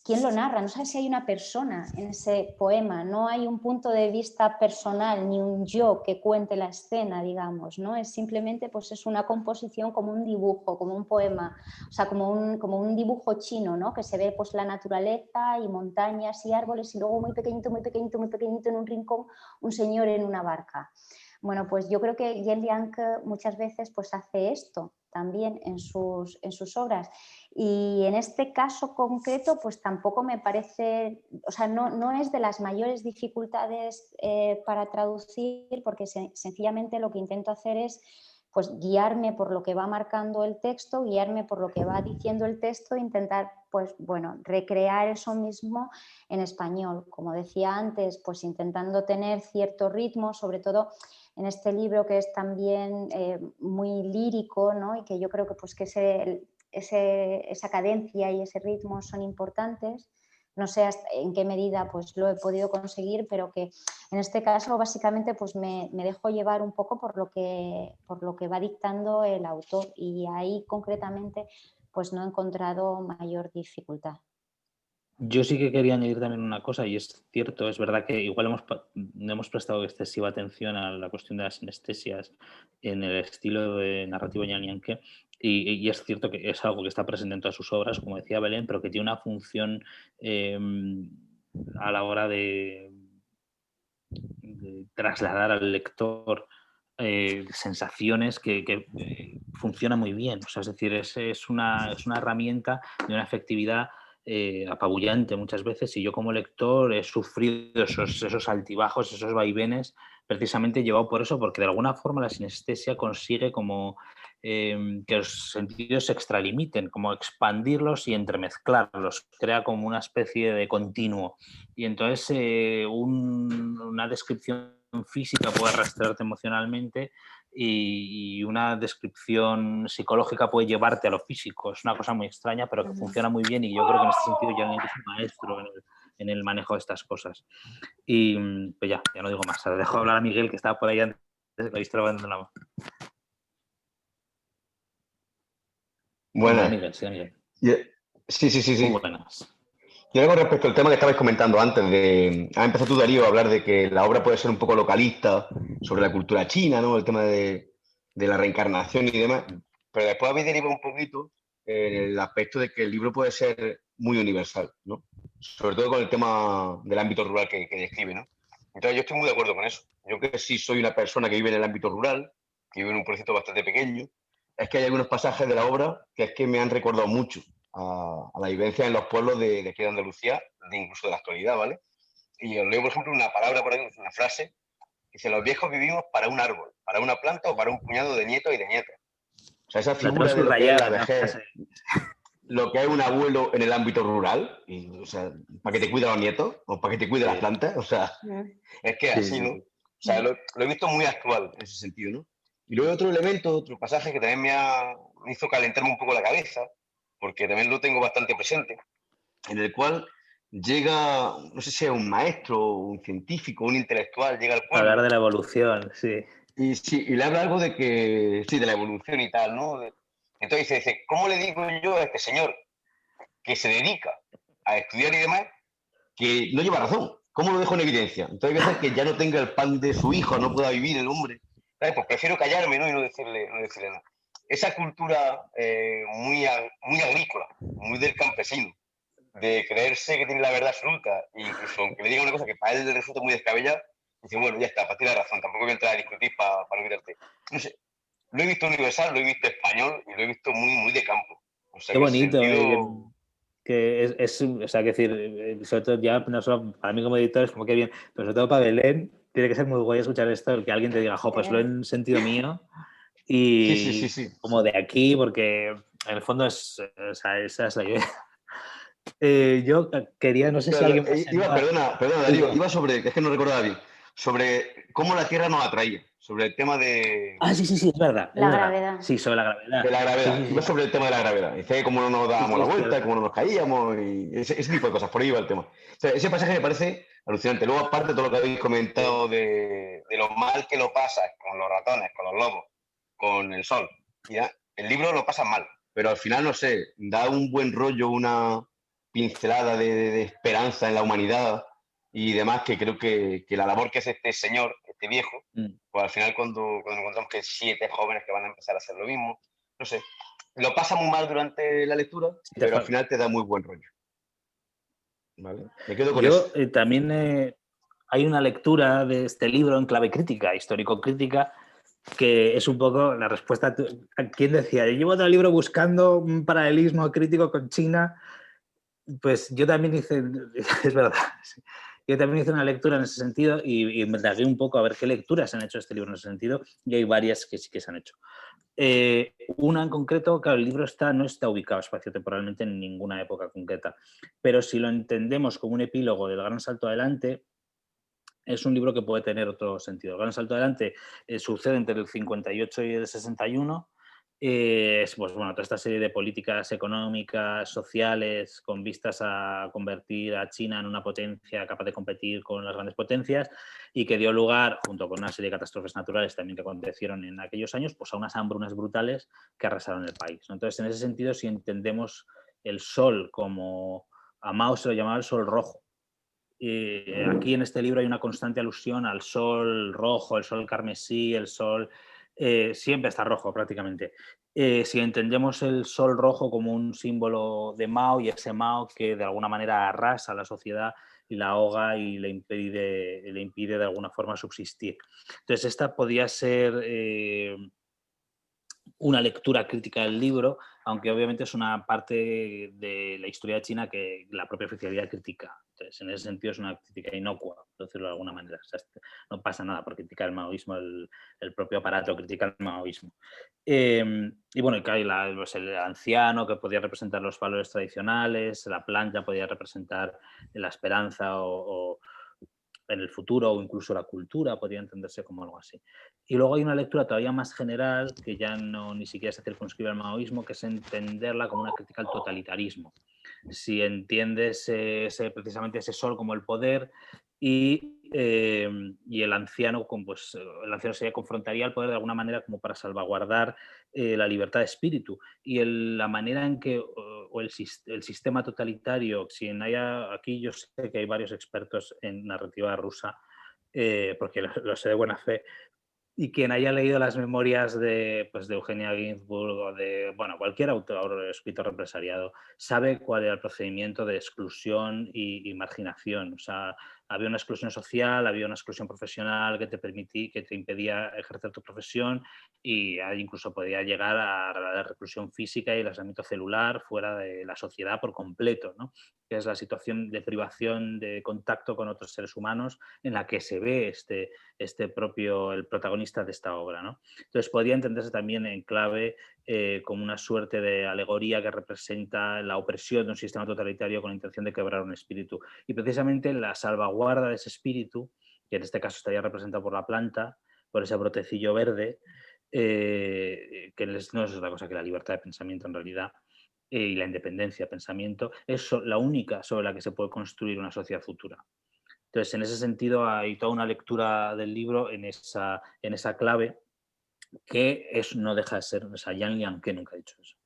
quién lo narra, no sabes si hay una persona en ese poema, no hay un punto de vista personal ni un yo que cuente la escena, digamos, ¿no? Es simplemente, pues es una composición como un dibujo, como un poema, o sea, como un dibujo chino, ¿no? Que se ve pues la naturaleza y montañas y árboles y luego muy pequeñito, muy pequeñito, muy pequeñito en un rincón un señor en una barca. Bueno, pues yo creo que Yen Liang muchas veces pues hace esto también en sus obras. Y en este caso concreto, pues tampoco me parece, o sea, no es de las mayores dificultades para traducir, porque sencillamente lo que intento hacer es pues guiarme por lo que va marcando el texto, guiarme por lo que va diciendo el texto, intentar, pues bueno, recrear eso mismo en español. Como decía antes, pues intentando tener cierto ritmo, sobre todo en este libro que es también muy lírico, ¿no? Y que yo creo que, pues, que esa cadencia y ese ritmo son importantes. No sé en qué medida pues, lo he podido conseguir, pero que en este caso básicamente pues, me dejo llevar un poco por lo que va dictando el autor, y ahí concretamente pues, no he encontrado mayor dificultad. Yo sí que quería añadir también una cosa, y es cierto, es verdad que igual no hemos prestado excesiva atención a la cuestión de las sinestesias en el estilo de narrativo ñanque, y es cierto que es algo que está presente en todas sus obras, como decía Belén, pero que tiene una función a la hora de trasladar al lector sensaciones que funciona muy bien. O sea, es decir, es una herramienta de una efectividad apabullante muchas veces, y yo como lector he sufrido esos altibajos, esos vaivenes, precisamente llevado por eso, porque de alguna forma la sinestesia consigue como que los sentidos se extralimiten, como expandirlos y entremezclarlos, crea como una especie de continuo, y entonces una descripción física puede arrastrarte emocionalmente, y una descripción psicológica puede llevarte a lo físico. Es una cosa muy extraña, pero que funciona muy bien, y yo creo que en este sentido Jan es un maestro en el manejo de estas cosas. Y pues ya no digo más. Ahora dejo hablar a Miguel, que estaba por ahí antes, que lo he visto abandonado. Buenas. Miguel, sí, Miguel. Sí. Muy buenas. Y algo respecto al tema que estabais comentando antes, has empezado tú, Darío, a hablar de que la obra puede ser un poco localista sobre la cultura china, ¿no? El tema de la reencarnación y demás. Pero después habéis derivado un poquito en el aspecto de que el libro puede ser muy universal, ¿no? Sobre todo con el tema del ámbito rural que describe, ¿no? Entonces yo estoy muy de acuerdo con eso. Yo que sí soy una persona que vive en el ámbito rural, que vive en un pueblecito bastante pequeño, es que hay algunos pasajes de la obra que es que me han recordado mucho a la vivencia en los pueblos de aquí de Andalucía, incluso de la actualidad, ¿vale? Y os leo, por ejemplo, una palabra por ahí, una frase, que dice: los viejos vivimos para un árbol, para una planta o para un puñado de nietos y de nietas. O sea, esa figura de lo que es la vejez, lo que es un abuelo en el ámbito rural, y, o sea, para que te cuide a los nietos o para que te cuide las plantas, o sea, es que así, ¿no? O sea, lo he visto muy actual en ese sentido, ¿no? Y luego otro elemento, otro pasaje que también me hizo calentarme un poco la cabeza, porque también lo tengo bastante presente, en el cual llega, no sé si es un maestro, un científico, un intelectual, llega al pueblo. Hablar de la evolución, sí. Y le habla algo de que, sí, de la evolución y tal, ¿no? Entonces dice, ¿cómo le digo yo a este señor que se dedica a estudiar y demás, que no lleva razón? ¿Cómo lo dejo en evidencia? Entonces hay veces que ya no tenga el pan de su hijo, no pueda vivir el hombre. ¿Sabes? Pues prefiero callarme, ¿no? Y no decirle nada. Esa cultura muy agrícola, muy del campesino, de creerse que tiene la verdad absoluta, e incluso aunque le diga una cosa que para él le resulta muy descabellada, dice, bueno, ya está, para ti la razón, tampoco voy a entrar a discutir para no quitarte. No sé, lo he visto universal, lo he visto español y lo he visto muy, muy de campo. O sea, qué bonito, sentido... que o sea, que decir, sobre todo ya, no solo para mí como editor es como que bien, pero sobre todo para Belén, tiene que ser muy guay escuchar esto, que alguien te diga, jo, pues lo he sentido mío, y sí. como de aquí, porque en el fondo esa es la idea. Yo quería, no sé si alguien más perdona, Darío, iba sobre, es que no recordaba bien, sobre cómo la Tierra nos atraía, sobre el tema de... Ah, sí, es verdad. La gravedad. Sí, sobre la gravedad. De la gravedad, Sí. Iba sobre el tema de la gravedad. Dice cómo no nos dábamos la vuelta, cómo no nos caíamos, y ese tipo de cosas, por ahí va el tema. O sea, ese pasaje me parece alucinante. Luego, aparte, todo lo que habéis comentado de lo mal que lo pasas con los ratones, con los lobos, con el sol, ya, el libro lo pasa mal, pero al final, no sé, da un buen rollo, una pincelada de esperanza en la humanidad y demás, que creo que la labor que hace este señor, este viejo, pues al final cuando encontramos que 7 jóvenes que van a empezar a hacer lo mismo, no sé, lo pasa muy mal durante la lectura, pero al final te da muy buen rollo. ¿Vale? Me quedo con eso. También hay una lectura de este libro en clave crítica, histórico-crítica, que es un poco la respuesta a quien decía, yo llevo otro libro buscando un paralelismo crítico con China, pues yo también hice, es verdad, Yo también hice una lectura en ese sentido y me indagué un poco a ver qué lecturas han hecho este libro en ese sentido, y hay varias que sí que se han hecho. Una en concreto, claro, el libro no está ubicado espaciotemporalmente en ninguna época concreta, pero si lo entendemos como un epílogo del Gran Salto Adelante, es un libro que puede tener otro sentido. El Gran Salto Adelante sucede entre el 58 y el 61. Pues bueno, toda esta serie de políticas económicas, sociales, con vistas a convertir a China en una potencia capaz de competir con las grandes potencias, y que dio lugar, junto con una serie de catástrofes naturales también que acontecieron en aquellos años, pues a unas hambrunas brutales que arrasaron el país, ¿no? Entonces, en ese sentido, si entendemos el sol como a Mao se lo llamaba el sol rojo, aquí en este libro hay una constante alusión al sol rojo, el sol carmesí, el sol siempre está rojo prácticamente. Si entendemos el sol rojo como un símbolo de Mao, y ese Mao que de alguna manera arrasa a la sociedad y la ahoga y le impide de alguna forma subsistir. Entonces esta podía ser una lectura crítica del libro, aunque obviamente es una parte de la historia de China que la propia oficialidad critica. Entonces, en ese sentido es una crítica inocua, por decirlo de alguna manera. O sea, no pasa nada por criticar el maoísmo, el propio aparato critica el maoísmo. Y bueno, pues el anciano que podía representar los valores tradicionales, la planta podía representar la esperanza o en el futuro, o incluso la cultura podría entenderse como algo así. Y luego hay una lectura todavía más general, que ya ni siquiera se circunscribe al maoísmo, que es entenderla como una crítica al totalitarismo. Si entiendes precisamente ese sol como el poder, y el anciano, pues, el anciano se confrontaría al poder de alguna manera como para salvaguardar la libertad de espíritu, y la manera en que el sistema totalitario, aquí yo sé que hay varios expertos en narrativa rusa, porque lo sé de buena fe, y quien haya leído las memorias pues de Eugenia Ginsburg o de cualquier autor escritor represariado, sabe cuál era el procedimiento de exclusión y marginación. O sea, había una exclusión social, había una exclusión profesional que te impedía ejercer tu profesión, y incluso podía llegar a la reclusión física y el aislamiento celular fuera de la sociedad por completo, ¿no? Que es la situación de privación de contacto con otros seres humanos en la que se ve el protagonista de esta obra, ¿no? Entonces podría entenderse también en clave como una suerte de alegoría que representa la opresión de un sistema totalitario con la intención de quebrar un espíritu. Y precisamente la salvaguarda de ese espíritu, que en este caso estaría representado por la planta, por ese brotecillo verde, que no es otra cosa que la libertad de pensamiento en realidad, y la independencia de pensamiento, es la única sobre la que se puede construir una sociedad futura. Entonces, en ese sentido, hay toda una lectura del libro en esa clave, que no deja de ser, o sea, Yang Lianke nunca ha dicho eso,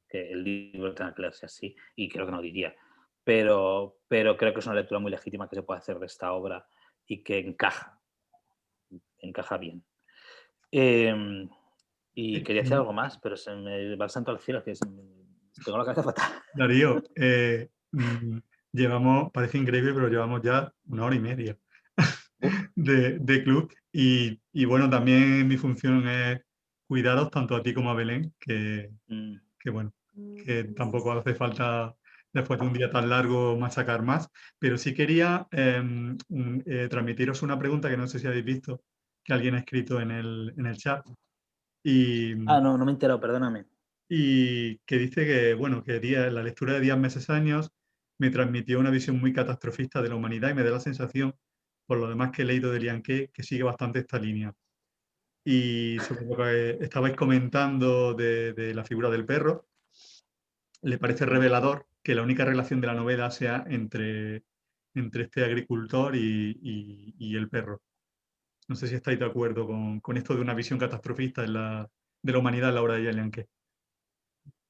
que el libro tenga que leerse así, y creo que no diría, pero creo que es una lectura muy legítima que se puede hacer de esta obra y que encaja bien. Y quería decir algo más, pero se me va el santo al cielo, que tengo la cabeza fatal. Darío, parece increíble, pero llevamos ya 1 hora y media de club, y bueno, también mi función es cuidaros tanto a ti como a Belén, que bueno, que tampoco hace falta después de un día tan largo machacar más, pero sí quería transmitiros una pregunta que no sé si habéis visto, que alguien ha escrito en el chat, y no me he enterado, perdóname. Y que dice que, bueno, que la lectura de Días, Meses, Años me transmitió una visión muy catastrofista de la humanidad, y me da la sensación, por lo demás que he leído de Lianke, que sigue bastante esta línea. Y sobre lo que estabais comentando de la figura del perro, le parece revelador que la única relación de la novela sea entre este agricultor y el perro. No sé si estáis de acuerdo con esto de una visión catastrofista de la humanidad en la obra de Lianke.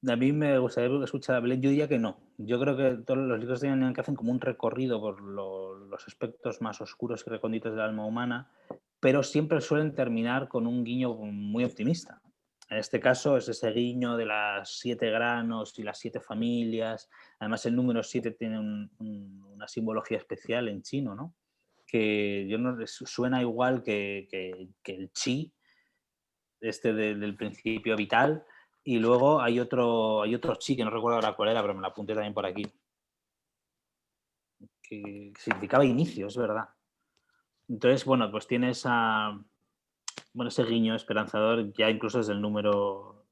A mí me gustaría escuchar a Belén. Yo diría que no. Yo creo que todos los libros de Lianke hacen como un recorrido por los aspectos más oscuros y recónditos del alma humana, pero siempre suelen terminar con un guiño muy optimista. En este caso es ese guiño de las 7 granos y las 7 familias. Además, el número 7 tiene una simbología especial en chino, ¿no? Que suena igual que el chi, del principio vital. Y luego hay otro chi, que no recuerdo ahora cuál era, pero me lo apunté también por aquí. que significaba inicio, es verdad. Entonces, bueno, pues tiene ese guiño esperanzador ya incluso desde el número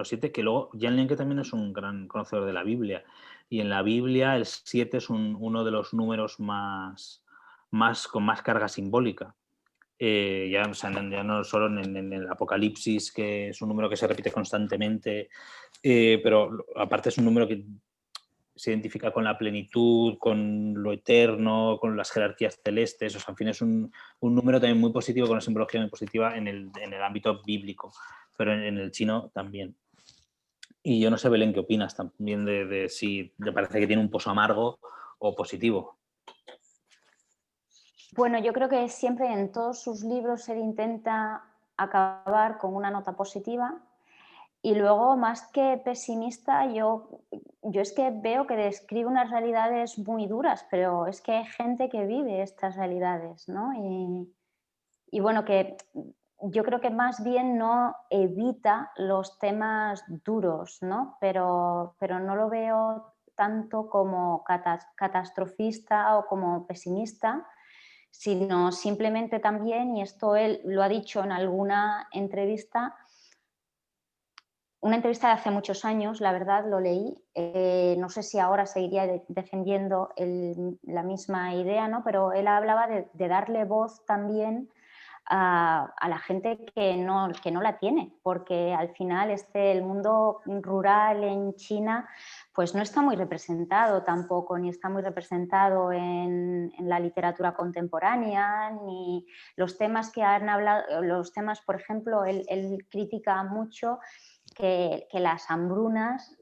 7, que luego Jan Lianke también es un gran conocedor de la Biblia. Y en la Biblia el 7 es uno de los números con más carga simbólica. Ya no solo en el Apocalipsis, que es un número que se repite constantemente, pero aparte es un número que se identifica con la plenitud, con lo eterno, con las jerarquías celestes. O sea, en fin, es un número también muy positivo, con una simbología muy positiva en el ámbito bíblico, pero en el chino también. Y yo no sé, Belén, ¿qué opinas también de si te parece que tiene un pozo amargo o positivo? Bueno, yo creo que siempre en todos sus libros él intenta acabar con una nota positiva y luego, más que pesimista, yo es que veo que describe unas realidades muy duras, pero es que hay gente que vive estas realidades, ¿no? Y bueno, que yo creo que más bien no evita los temas duros, ¿no? Pero no lo veo tanto como catastrofista o como pesimista, sino simplemente también, y esto él lo ha dicho en alguna entrevista, una entrevista de hace muchos años, la verdad, lo leí, no sé si ahora seguiría defendiendo la misma idea, ¿no? Pero él hablaba de darle voz también a la gente que no la tiene, porque al final el mundo rural en China pues no está muy representado tampoco, ni está muy representado en la literatura contemporánea, ni los temas que han hablado, los temas, por ejemplo, él critica mucho que las hambrunas,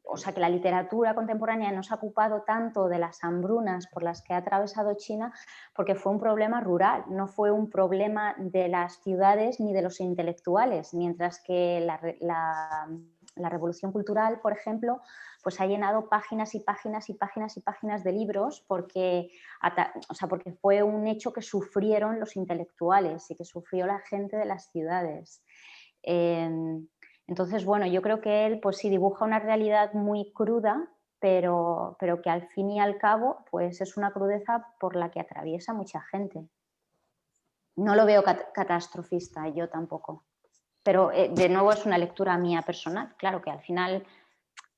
o sea, que la literatura contemporánea no se ha ocupado tanto de las hambrunas por las que ha atravesado China porque fue un problema rural, no fue un problema de las ciudades ni de los intelectuales, mientras que la revolución cultural, por ejemplo, pues ha llenado páginas y páginas y páginas y páginas de libros porque fue un hecho que sufrieron los intelectuales y que sufrió la gente de las ciudades. Entonces, bueno, yo creo que él pues sí dibuja una realidad muy cruda, pero que al fin y al cabo pues es una crudeza por la que atraviesa mucha gente. No lo veo catastrofista, yo tampoco. Pero de nuevo es una lectura mía personal. Claro que al final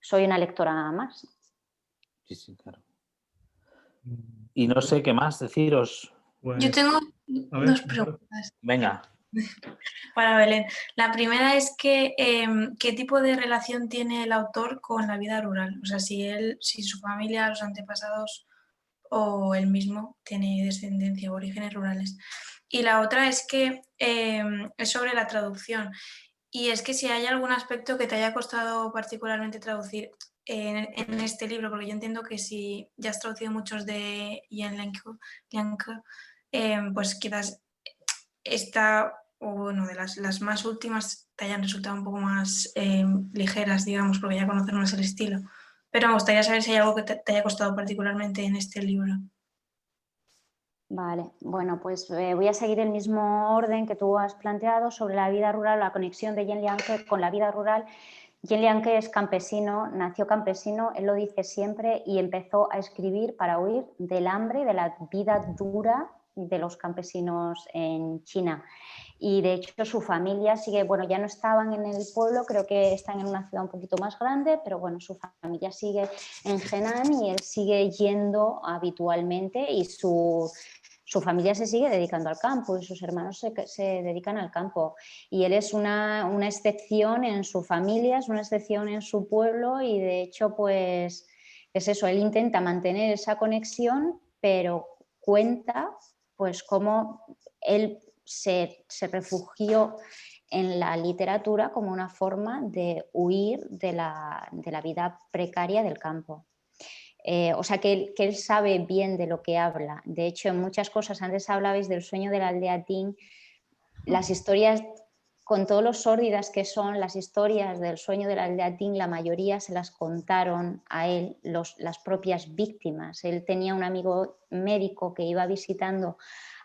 soy una lectora nada más. Sí, sí, claro. Y no sé qué más deciros. Pues, yo tengo dos preguntas. Venga. Para Belén. La primera es que ¿qué tipo de relación tiene el autor con la vida rural? O sea, si su familia, los antepasados o él mismo tiene descendencia o orígenes rurales. Y la otra es que es sobre la traducción. Y es que si hay algún aspecto que te haya costado particularmente traducir en este libro, porque yo entiendo que si ya has traducido muchos de Jan Lianke, pues quizás esta, o bueno, de las más últimas te hayan resultado un poco más ligeras, digamos, porque ya conoces más el estilo. Pero me gustaría saber si hay algo que te haya costado particularmente en este libro. Vale, bueno, pues voy a seguir el mismo orden que tú has planteado sobre la vida rural, la conexión de Jan Lianke con la vida rural. Jan Lianke es campesino, nació campesino, él lo dice siempre, y empezó a escribir para huir del hambre, de la vida dura de los campesinos en China. Y de hecho su familia sigue, bueno, ya no estaban en el pueblo, creo que están en una ciudad un poquito más grande, pero bueno, su familia sigue en Henan y él sigue yendo habitualmente y su familia se sigue dedicando al campo y sus hermanos se dedican al campo. Y él es una excepción en su familia, es una excepción en su pueblo y de hecho pues es eso, él intenta mantener esa conexión, pero cuenta pues cómo él se refugió en la literatura como una forma de huir de la vida precaria del campo. O sea que él sabe bien de lo que habla. De hecho, en muchas cosas, antes hablabais del sueño de la aldea Ting, las historias, con todo lo sórdidas que son las historias del sueño de la aldea Ting, la mayoría se las contaron a él las propias víctimas. Él tenía un amigo médico que iba visitando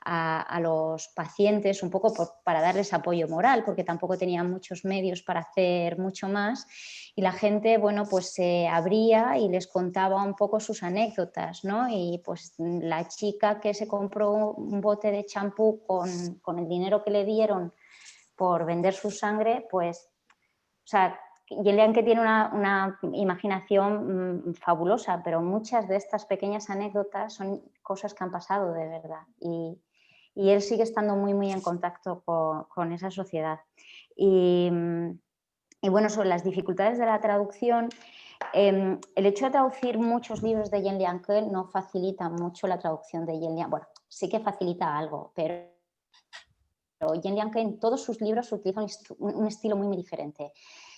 a los pacientes, un poco para darles apoyo moral, porque tampoco tenían muchos medios para hacer mucho más, y la gente, bueno, pues se abría y les contaba un poco sus anécdotas, ¿no? Y pues la chica que se compró un bote de champú con el dinero que le dieron por vender su sangre, pues, o sea, Jane que tiene una imaginación fabulosa, pero muchas de estas pequeñas anécdotas son cosas que han pasado de verdad, y él sigue estando muy, muy en contacto con esa sociedad. Y bueno, sobre las dificultades de la traducción, el hecho de traducir muchos libros de Jane Lianke no facilita mucho la traducción de Jane Lianke. Bueno, sí que facilita algo, pero Jane Lianke en todos sus libros utiliza un estilo muy, muy diferente,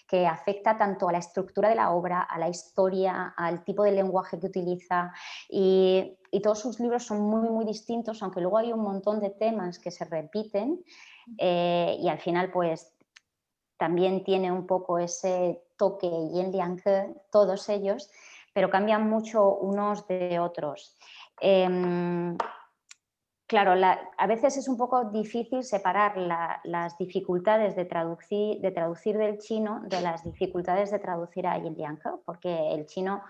que afecta tanto a la estructura de la obra, a la historia, al tipo de lenguaje que utiliza, y todos sus libros son muy, muy distintos, aunque luego hay un montón de temas que se repiten, y al final pues también tiene un poco ese toque Jane Lianke, todos ellos, pero cambian mucho unos de otros. Claro, a veces es un poco difícil separar las dificultades de traducir del chino de las dificultades de traducir a Jane Lianke, porque el chino,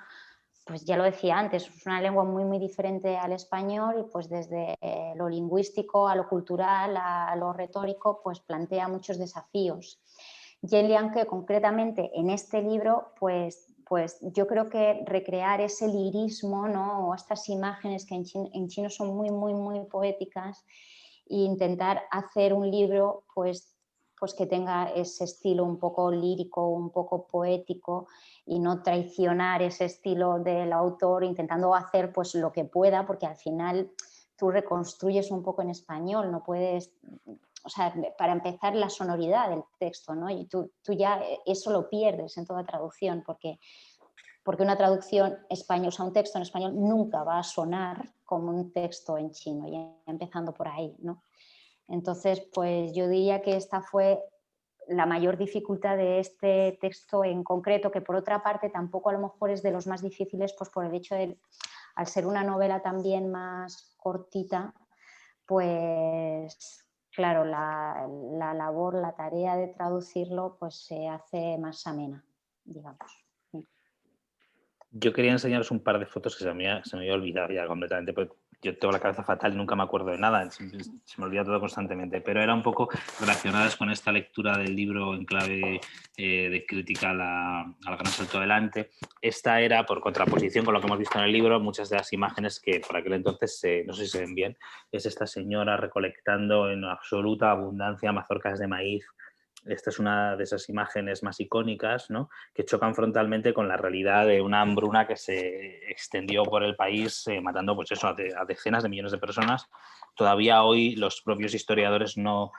pues ya lo decía antes, es una lengua muy, muy diferente al español, y pues desde lo lingüístico a lo cultural, a lo retórico, pues plantea muchos desafíos. Jane Lianke, concretamente en este libro, pues yo creo que recrear ese lirismo, ¿no? O estas imágenes que en chino son muy, muy, muy poéticas, e intentar hacer un libro pues que tenga ese estilo un poco lírico, un poco poético, y no traicionar ese estilo del autor, intentando hacer pues lo que pueda, porque al final tú reconstruyes un poco en español, no puedes... O sea, para empezar, la sonoridad del texto, ¿no? Y tú ya eso lo pierdes en toda traducción, porque una traducción español, o sea, un texto en español nunca va a sonar como un texto en chino, ya empezando por ahí, ¿no? Entonces, pues yo diría que esta fue la mayor dificultad de este texto en concreto, que por otra parte tampoco a lo mejor es de los más difíciles, pues por el hecho de, al ser una novela también más cortita, pues... Claro, la labor, la tarea de traducirlo, pues se hace más amena, digamos. Yo quería enseñaros un par de fotos que se me había olvidado ya completamente, porque yo tengo la cabeza fatal y nunca me acuerdo de nada, se me olvida todo constantemente, pero era un poco relacionadas con esta lectura del libro en clave de crítica al gran salto adelante. Esta era, por contraposición con lo que hemos visto en el libro, muchas de las imágenes que por aquel entonces, no sé si se ven bien, es esta señora recolectando en absoluta abundancia mazorcas de maíz. Esta es una de esas imágenes más icónicas, ¿no? Que chocan frontalmente con la realidad de una hambruna que se extendió por el país, matando pues eso, a decenas de millones de personas. Todavía hoy los propios historiadores no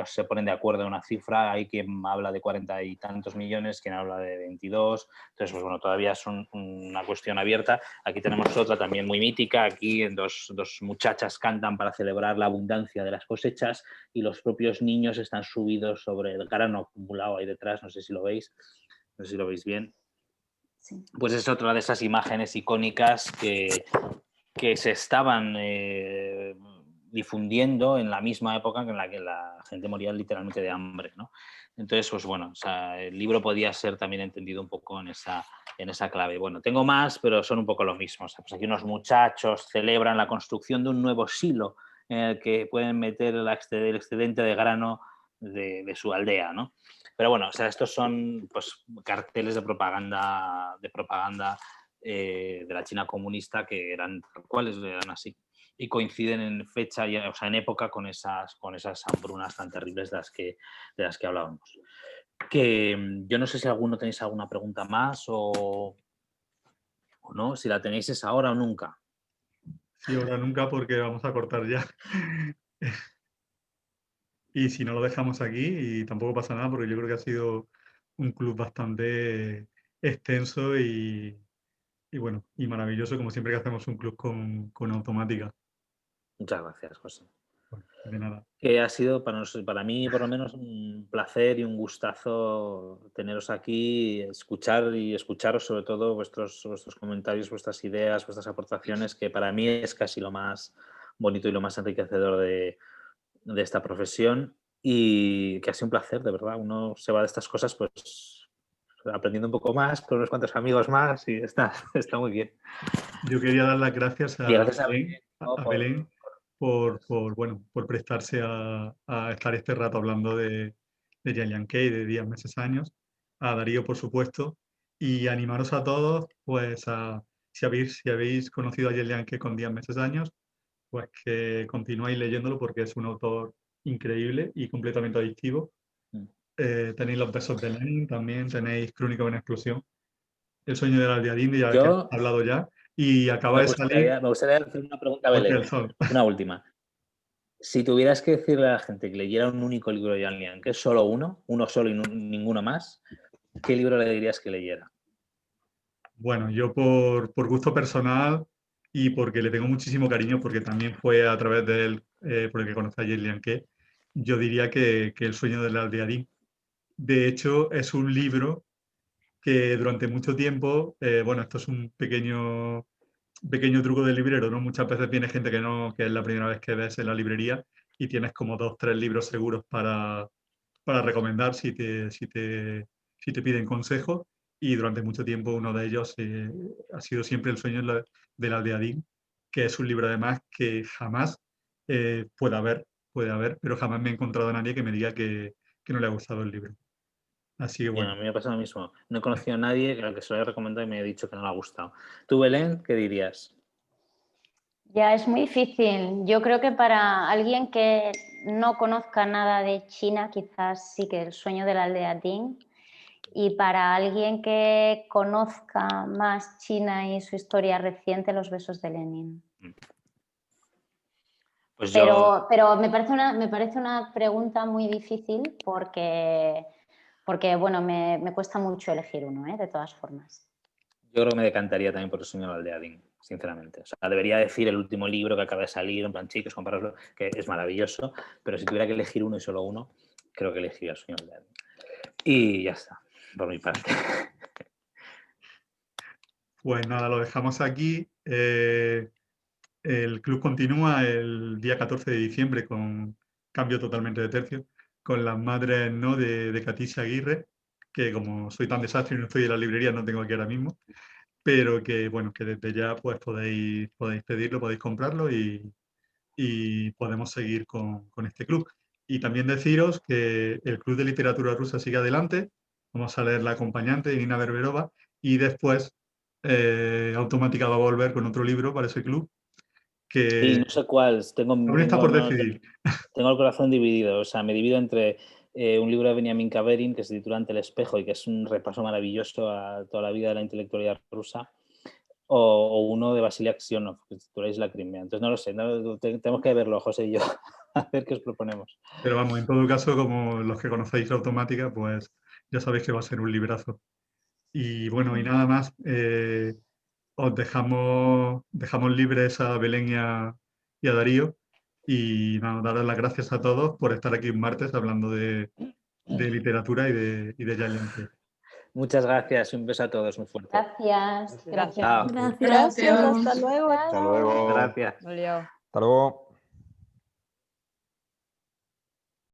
se ponen de acuerdo en una cifra. Hay quien habla de 40 y tantos millones, quien habla de 22. Entonces, pues bueno, todavía es una cuestión abierta. Aquí tenemos otra también muy mítica. Aquí dos muchachas cantan para celebrar la abundancia de las cosechas, y los propios niños están subidos sobre el grano acumulado ahí detrás. No sé si lo veis, no sé si lo veis bien. Sí. Pues es otra de esas imágenes icónicas que se estaban difundiendo en la misma época en la que la gente moría literalmente de hambre, ¿no? Entonces, pues bueno, o sea, el libro podía ser también entendido un poco en esa clave. Bueno, tengo más, pero son un poco lo mismo. O sea, pues aquí unos muchachos celebran la construcción de un nuevo silo en el que pueden meter el excedente de grano de su aldea, ¿no? Pero bueno, o sea, estos son pues carteles de propaganda de la China comunista, que eran cuáles eran así, y coinciden en fecha, o sea, en época con esas hambrunas tan terribles de las que hablábamos. Que yo no sé si alguno tenéis alguna pregunta más o no, si la tenéis es ahora o nunca. Sí, ahora nunca, porque vamos a cortar ya. Y si no, lo dejamos aquí y tampoco pasa nada, porque yo creo que ha sido un club bastante extenso y bueno, y maravilloso, como siempre que hacemos un club con automática. Muchas gracias, José. De nada. Que ha sido para mí, por lo menos, un placer y un gustazo teneros aquí, escucharos sobre todo vuestros comentarios, vuestras ideas, vuestras aportaciones, que para mí es casi lo más bonito y lo más enriquecedor de esta profesión, y que ha sido un placer, de verdad. Uno se va de estas cosas pues aprendiendo un poco más, con unos cuantos amigos más, y está muy bien. Yo quería dar las gracias a Belén por prestarse a estar este rato hablando de Jalian Kay, de días, meses, años, a Darío, por supuesto, y animaros a todos, pues, si habéis conocido a Jalian Kay con días, meses, años, pues que continuáis leyéndolo porque es un autor increíble y completamente adictivo. Tenéis Los besos de Lenin, también tenéis Crónica de una explosión, El sueño del aldeadín, ya que he hablado ya, y acaba de salir... Me gustaría hacer una pregunta a Belén, una última. Si tuvieras que decirle a la gente que leyera un único libro de Jalian, que es solo uno solo y ninguno más, ¿qué libro le dirías que leyera? Bueno, yo por gusto personal y porque le tengo muchísimo cariño, porque también fue a través de él por el que conocí a Jalian Kay, yo diría que El sueño del aldeadín. De hecho, es un libro que durante mucho tiempo, bueno, esto es un pequeño truco del librero, ¿no? Muchas veces viene gente que es la primera vez que ves en la librería y tienes como 2 o 3 libros seguros para recomendar si te piden consejos, y durante mucho tiempo uno de ellos ha sido siempre El sueño del aldeadín, que es un libro además que jamás puede haber, pero jamás me he encontrado a nadie que me diga que no le ha gustado el libro. Así que bueno. A mí me ha pasado lo mismo. No he conocido a nadie al que se lo haya recomendado y me haya dicho que no le ha gustado. ¿Tú, Belén, qué dirías? Ya es muy difícil. Yo creo que para alguien que no conozca nada de China, quizás sí que El sueño del aldeadín. Y para alguien que conozca más China y su historia reciente, Los besos de Lenin. Pues pero me parece una pregunta muy difícil porque bueno, me cuesta mucho elegir uno, de todas formas. Yo creo que me decantaría también por El sueño del aldeadín, sinceramente. O sea, debería decir el último libro que acaba de salir, en plan, chicos, comprarlo, que es maravilloso, pero si tuviera que elegir uno y solo uno, creo que elegiría El sueño del aldeadín. Y ya está, por mi parte. Pues nada, lo dejamos aquí. El club continúa el día 14 de diciembre con cambio totalmente de tercio, con Las madres no de Caticia Aguirre, que como soy tan desastre y no estoy en la librería, no tengo aquí ahora mismo, pero que bueno, que desde ya pues podéis pedirlo, podéis comprarlo y podemos seguir con este club. Y también deciros que el Club de Literatura Rusa sigue adelante. Vamos a leer La acompañante de Nina Berberova y después Automática va a volver con otro libro para ese club. Sí, no sé cuál. Aún está por decidir. Tengo el corazón dividido. O sea, me divido entre un libro de Benjamin Kaverin que se titula Ante el espejo y que es un repaso maravilloso a toda la vida de la intelectualidad rusa, o uno de Vasily Aksionov que se titula Isla Crimea. Entonces no lo sé, tenemos que verlo, José y yo, a ver qué os proponemos. Pero vamos, en todo caso, como los que conocéis Automática, pues ya sabéis que va a ser un librazo. Y bueno, y nada más, os dejamos libres a Belén y a Darío, y nada, daros las gracias a todos por estar aquí un martes hablando de literatura y de Jalian Kay. Muchas gracias, un beso a todos, muy fuerte. Gracias. Gracias. Chao. Gracias, hasta luego. Hasta luego. Gracias. Adiós. Hasta luego.